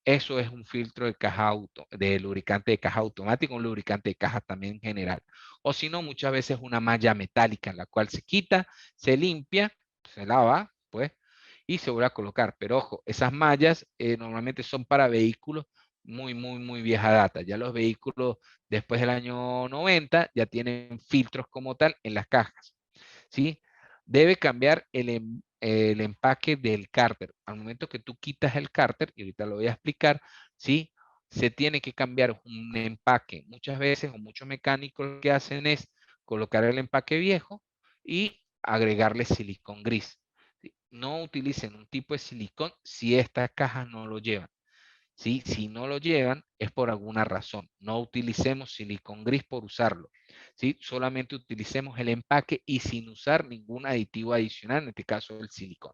Eso es un filtro de caja de lubricante de caja automático, un lubricante de caja también en general. O si no, muchas veces una malla metálica en la cual se quita, se limpia, se lava, pues, y se vuelve a colocar. Pero ojo, esas mallas normalmente son para vehículos muy vieja data. Ya los vehículos después del año 90 ya tienen filtros como tal en las cajas, ¿sí? Debe cambiar el empaque del cárter. Al momento que tú quitas el cárter, y ahorita lo voy a explicar, ¿sí? Se tiene que cambiar un empaque. Muchas veces o muchos mecánicos lo que hacen es colocar el empaque viejo y agregarle silicón gris. ¿Sí? No utilicen un tipo de silicón si estas cajas no lo llevan. ¿Sí? Si no lo llevan es por alguna razón. No utilicemos silicón gris por usarlo. ¿Sí? Solamente utilicemos el empaque y sin usar ningún aditivo adicional, en este caso el silicón.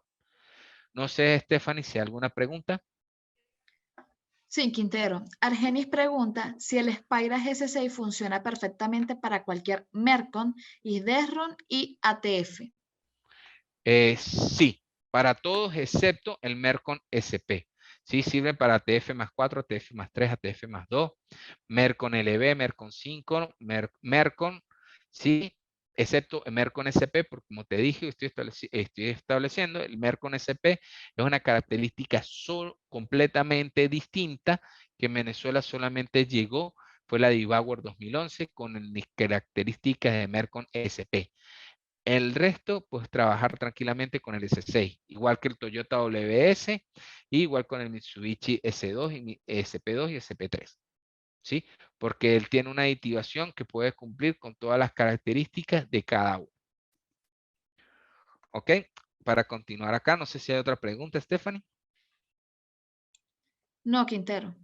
No sé, Stephanie, si hay alguna pregunta. Sí, Quintero. Argenis pregunta si el Spyra GS6 funciona perfectamente para cualquier Mercon, Isdesron y ATF. Sí, para todos excepto el Mercon SP. Sí, sirve para ATF más 4, ATF más 3, ATF más 2, Mercon LB, Mercon 5, Mercon, sí, excepto el Mercon SP, porque como te dije, estoy estableciendo, el Mercon SP es una característica completamente distinta que en Venezuela solamente llegó, fue la D-Bauer 2011 con características de Mercon SP. El resto, pues trabajar tranquilamente con el S6, igual que el Toyota WS, igual con el Mitsubishi S2 y SP2 y SP3, ¿sí? Porque él tiene una aditivación que puede cumplir con todas las características de cada uno. ¿Ok? Para continuar acá, no sé si hay otra pregunta, Stephanie. No, Quintero.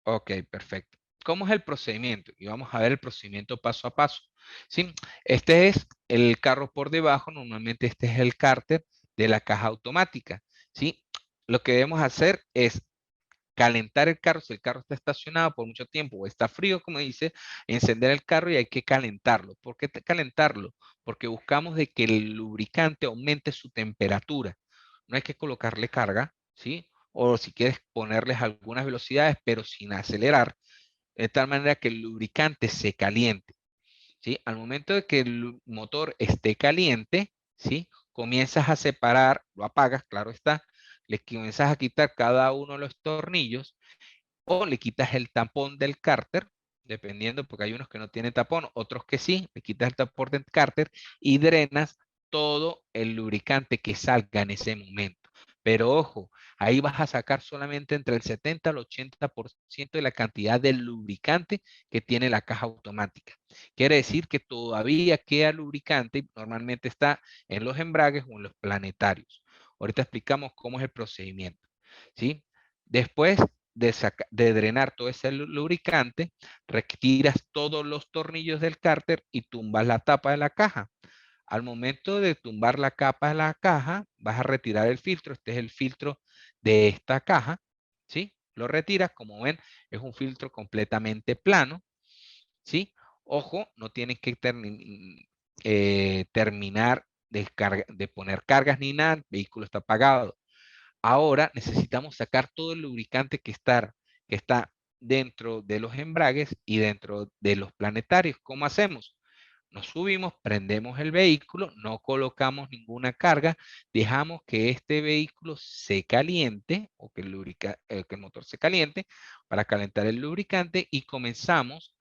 Ok, perfecto. ¿Cómo es el procedimiento? Y vamos a ver el procedimiento paso a paso. ¿Sí? Este es el carro por debajo, normalmente este es el cárter de la caja automática. ¿Sí? Lo que debemos hacer es calentar el carro, si el carro está estacionado por mucho tiempo o está frío, como dice, encender el carro y hay que calentarlo. ¿Por qué calentarlo? Porque buscamos de que el lubricante aumente su temperatura. No hay que colocarle carga, ¿sí? O si quieres ponerles algunas velocidades, pero sin acelerar, de tal manera que el lubricante se caliente, ¿sí? Al momento de que el motor esté caliente, ¿sí? Comienzas a separar, lo apagas, claro está, le comienzas a quitar cada uno de los tornillos o le quitas el tapón del cárter, dependiendo, porque hay unos que no tienen tapón, otros que sí, le quitas el tapón del cárter y drenas todo el lubricante que salga en ese momento. Pero ojo, ahí vas a sacar solamente entre el 70 al 80% de la cantidad del lubricante que tiene la caja automática. Quiere decir que todavía queda lubricante y normalmente está en los embragues o en los planetarios. Ahorita explicamos cómo es el procedimiento, ¿sí? Después de drenar todo ese lubricante, retiras todos los tornillos del cárter y tumbas la tapa de la caja. Al momento de tumbar la capa de la caja, vas a retirar el filtro. Este es el filtro de esta caja, ¿sí? Lo retiras, como ven, es un filtro completamente plano, ¿sí? Ojo, no tienes que terminar de poner cargas ni nada, el vehículo está apagado. Ahora necesitamos sacar todo el lubricante que está dentro de los embragues y dentro de los planetarios. ¿Cómo hacemos? Nos subimos, prendemos el vehículo, no colocamos ninguna carga, dejamos que este vehículo se caliente o que que el motor se caliente para calentar el lubricante y comenzamos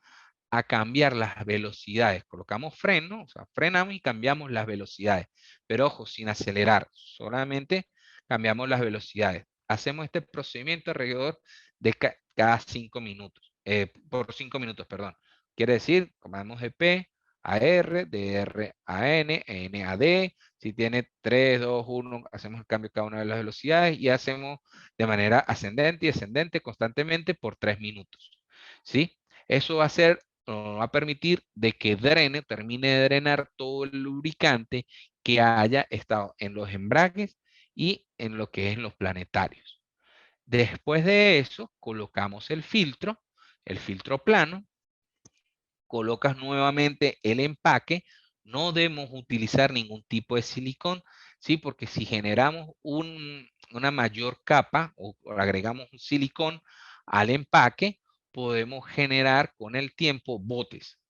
a cambiar las velocidades. Colocamos freno, o sea, frenamos y cambiamos las velocidades. Pero ojo, sin acelerar, solamente cambiamos las velocidades. Hacemos este procedimiento alrededor de cada 5 minutos, por 5 minutos, perdón. Quiere decir, comandamos de P a R, de R a N, N a D. Si tiene 3, 2, 1, hacemos el cambio de cada una de las velocidades y hacemos de manera ascendente y descendente constantemente por 3 minutos. ¿Sí? Eso va a ser, va a permitir de que termine de drenar todo el lubricante que haya estado en los embragues y en lo que es en los planetarios. Después de eso, colocamos el filtro plano, colocas nuevamente el empaque, no debemos utilizar ningún tipo de silicón, ¿sí? Porque si generamos una mayor capa o agregamos un silicón al empaque, podemos generar con el tiempo botes,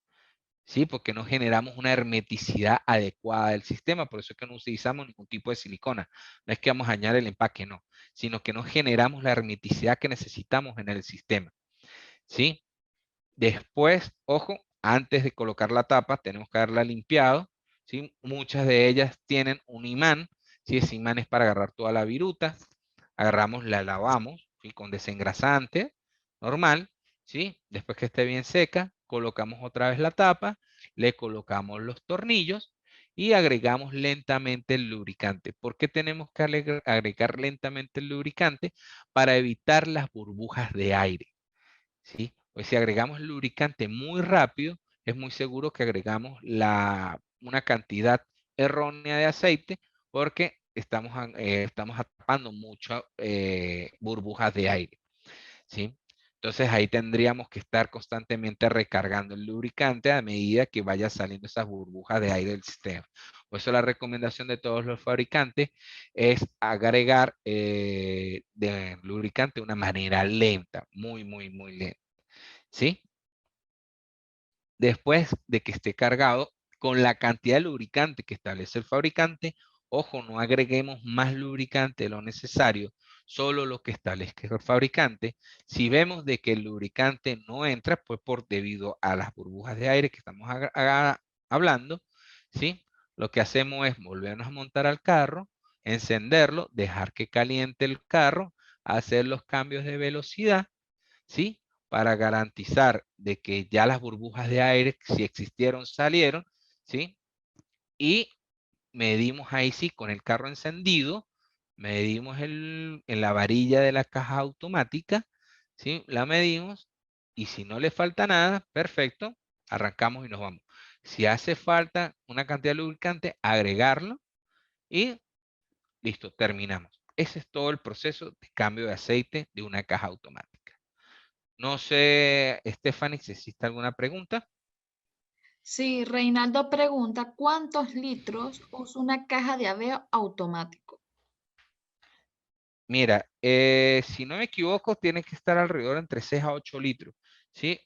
¿sí? Porque no generamos una hermeticidad adecuada del sistema, por eso es que no utilizamos ningún tipo de silicona. No es que vamos a dañar el empaque, no, sino que no generamos la hermeticidad que necesitamos en el sistema, ¿sí? Después, ojo, antes de colocar la tapa, tenemos que haberla limpiado, ¿sí? Muchas de ellas tienen un imán, ¿sí? Ese imán es para agarrar toda la viruta. Agarramos, la lavamos, ¿sí? Con desengrasante normal, ¿sí? Después que esté bien seca, colocamos otra vez la tapa, le colocamos los tornillos y agregamos lentamente el lubricante. ¿Por qué tenemos que agregar lentamente el lubricante? Para evitar las burbujas de aire, ¿sí? Pues si agregamos lubricante muy rápido, es muy seguro que agregamos una cantidad errónea de aceite porque estamos atrapando muchas burbujas de aire, ¿sí? Entonces ahí tendríamos que estar constantemente recargando el lubricante a medida que vaya saliendo esas burbujas de aire del sistema. Por eso la recomendación de todos los fabricantes es agregar de lubricante de una manera lenta, muy, muy, muy lenta. ¿Sí? Después de que esté cargado con la cantidad de lubricante que establece el fabricante, ojo, no agreguemos más lubricante de lo necesario, solo lo que establezca el fabricante. Si vemos de que el lubricante no entra, pues debido a las burbujas de aire que estamos hablando, ¿sí? Lo que hacemos es volvernos a montar al carro, encenderlo, dejar que caliente el carro, hacer los cambios de velocidad, ¿sí? Para garantizar de que ya las burbujas de aire, si existieron, salieron, ¿sí? Y medimos ahí sí, con el carro encendido, medimos en la varilla de la caja automática, ¿sí? La medimos y si no le falta nada, perfecto, arrancamos y nos vamos. Si hace falta una cantidad de lubricante, agregarlo y listo, terminamos. Ese es todo el proceso de cambio de aceite de una caja automática. No sé, Stephanie, si existe alguna pregunta. Sí, Reinaldo pregunta, ¿cuántos litros usa una caja de aveo automático? Mira, si no me equivoco, tiene que estar alrededor entre 6 a 8 litros. ¿Sí?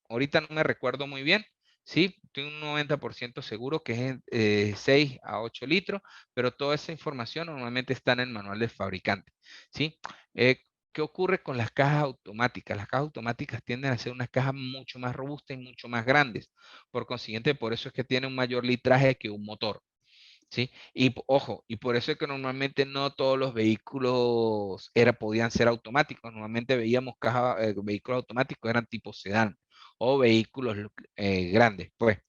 Ahorita no me recuerdo muy bien. Sí, estoy un 90% seguro que es 6 a 8 litros, pero toda esa información normalmente está en el manual del fabricante. ¿Sí? ¿Qué ocurre con las cajas automáticas? Las cajas automáticas tienden a ser unas cajas mucho más robustas y mucho más grandes. Por consiguiente, por eso es que tiene un mayor litraje que un motor. ¿Sí? Y ojo, y por eso es que normalmente no todos los vehículos podían ser automáticos. Normalmente veíamos vehículos automáticos eran tipo sedán o vehículos grandes, pues.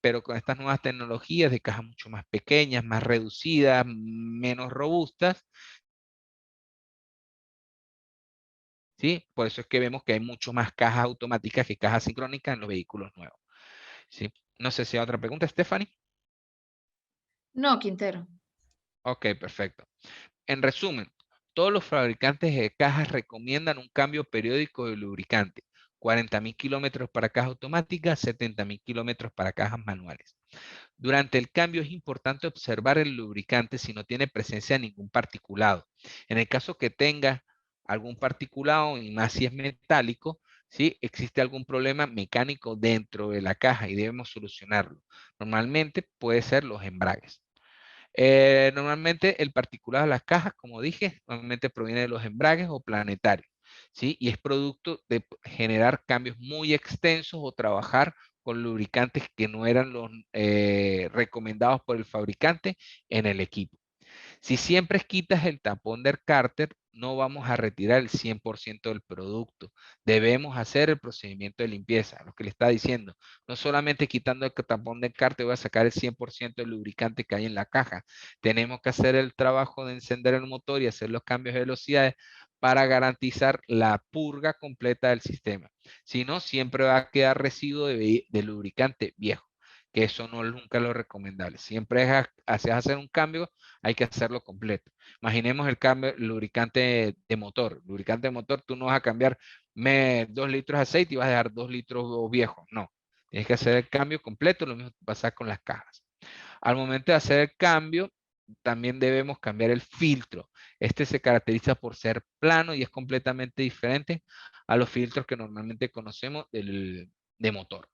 Pero con estas nuevas tecnologías de cajas mucho más pequeñas, más reducidas, menos robustas, ¿sí? Por eso es que vemos que hay mucho más cajas automáticas que cajas sincrónicas en los vehículos nuevos, ¿sí? No sé si hay otra pregunta, Stephanie. No, Quintero. Ok, perfecto. En resumen, todos los fabricantes de cajas recomiendan un cambio periódico de lubricante. 40.000 kilómetros para cajas automáticas, 70.000 kilómetros para cajas manuales. Durante el cambio es importante observar el lubricante si no tiene presencia de ningún particulado. En el caso que tenga algún particulado, y más si es metálico, ¿sí? Existe algún problema mecánico dentro de la caja y debemos solucionarlo. Normalmente puede ser los embragues. Normalmente el particulado de las cajas, como dije, normalmente proviene de los embragues o planetarios, ¿sí? Y es producto de generar cambios muy extensos o trabajar con lubricantes que no eran los recomendados por el fabricante en el equipo. Si siempre quitas el tapón del cárter, no vamos a retirar el 100% del producto. Debemos hacer el procedimiento de limpieza, lo que le está diciendo. No solamente quitando el tapón del cárter voy a sacar el 100% del lubricante que hay en la caja. Tenemos que hacer el trabajo de encender el motor y hacer los cambios de velocidades para garantizar la purga completa del sistema. Si no, siempre va a quedar residuo de lubricante viejo, que eso no es nunca lo recomendable. Siempre hacer un cambio, hay que hacerlo completo. Imaginemos el cambio lubricante de motor. Lubricante de motor, tú no vas a cambiar 2 litros de aceite y vas a dejar 2 litros viejos. No, tienes que hacer el cambio completo, lo mismo pasa con las cajas. Al momento de hacer el cambio, también debemos cambiar el filtro. Este se caracteriza por ser plano y es completamente diferente a los filtros que normalmente conocemos de motor.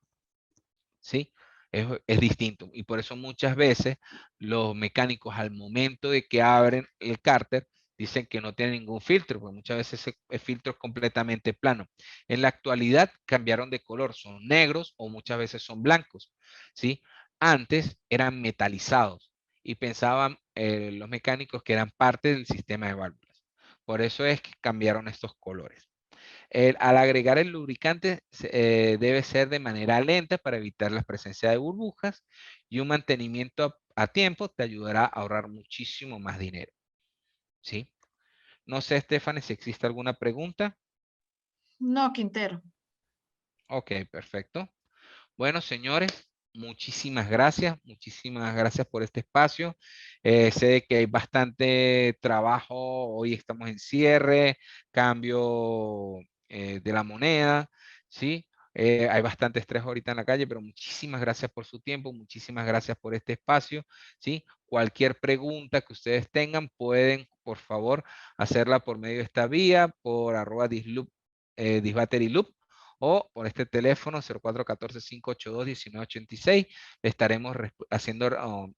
¿Sí? Es distinto. Y por eso muchas veces los mecánicos al momento de que abren el cárter dicen que no tiene ningún filtro, porque muchas veces el filtro es completamente plano. En la actualidad cambiaron de color, son negros o muchas veces son blancos, ¿sí? Antes eran metalizados y pensaban los mecánicos que eran parte del sistema de válvulas. Por eso es que cambiaron estos colores. Al agregar el lubricante debe ser de manera lenta para evitar la presencia de burbujas y un mantenimiento a tiempo te ayudará a ahorrar muchísimo más dinero. ¿Sí? No sé, Stephanie, si existe alguna pregunta. No, Quintero. Ok, perfecto. Bueno, señores, muchísimas gracias por este espacio. Sé que hay bastante trabajo, hoy estamos en cierre, cambio de la moneda, ¿sí? Hay bastante estrés ahorita en la calle, pero muchísimas gracias por su tiempo, muchísimas gracias por este espacio, ¿sí? Cualquier pregunta que ustedes tengan, pueden, por favor, hacerla por medio de esta vía, por @disloop, disbatteryloop, o por este teléfono 0414-582-1986. Le estaremos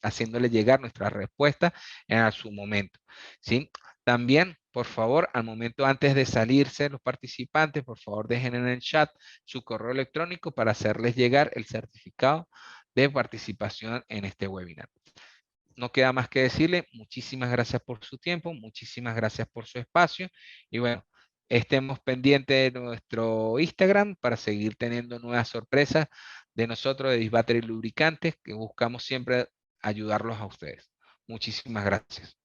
haciéndole llegar nuestra respuesta a su momento. ¿Sí? También, por favor, al momento antes de salirse los participantes, por favor dejen en el chat su correo electrónico para hacerles llegar el certificado de participación en este webinar. No queda más que decirle muchísimas gracias por su tiempo, muchísimas gracias por su espacio y bueno, estemos pendientes de nuestro Instagram para seguir teniendo nuevas sorpresas de nosotros de Disbattery Lubricantes que buscamos siempre ayudarlos a ustedes. Muchísimas gracias.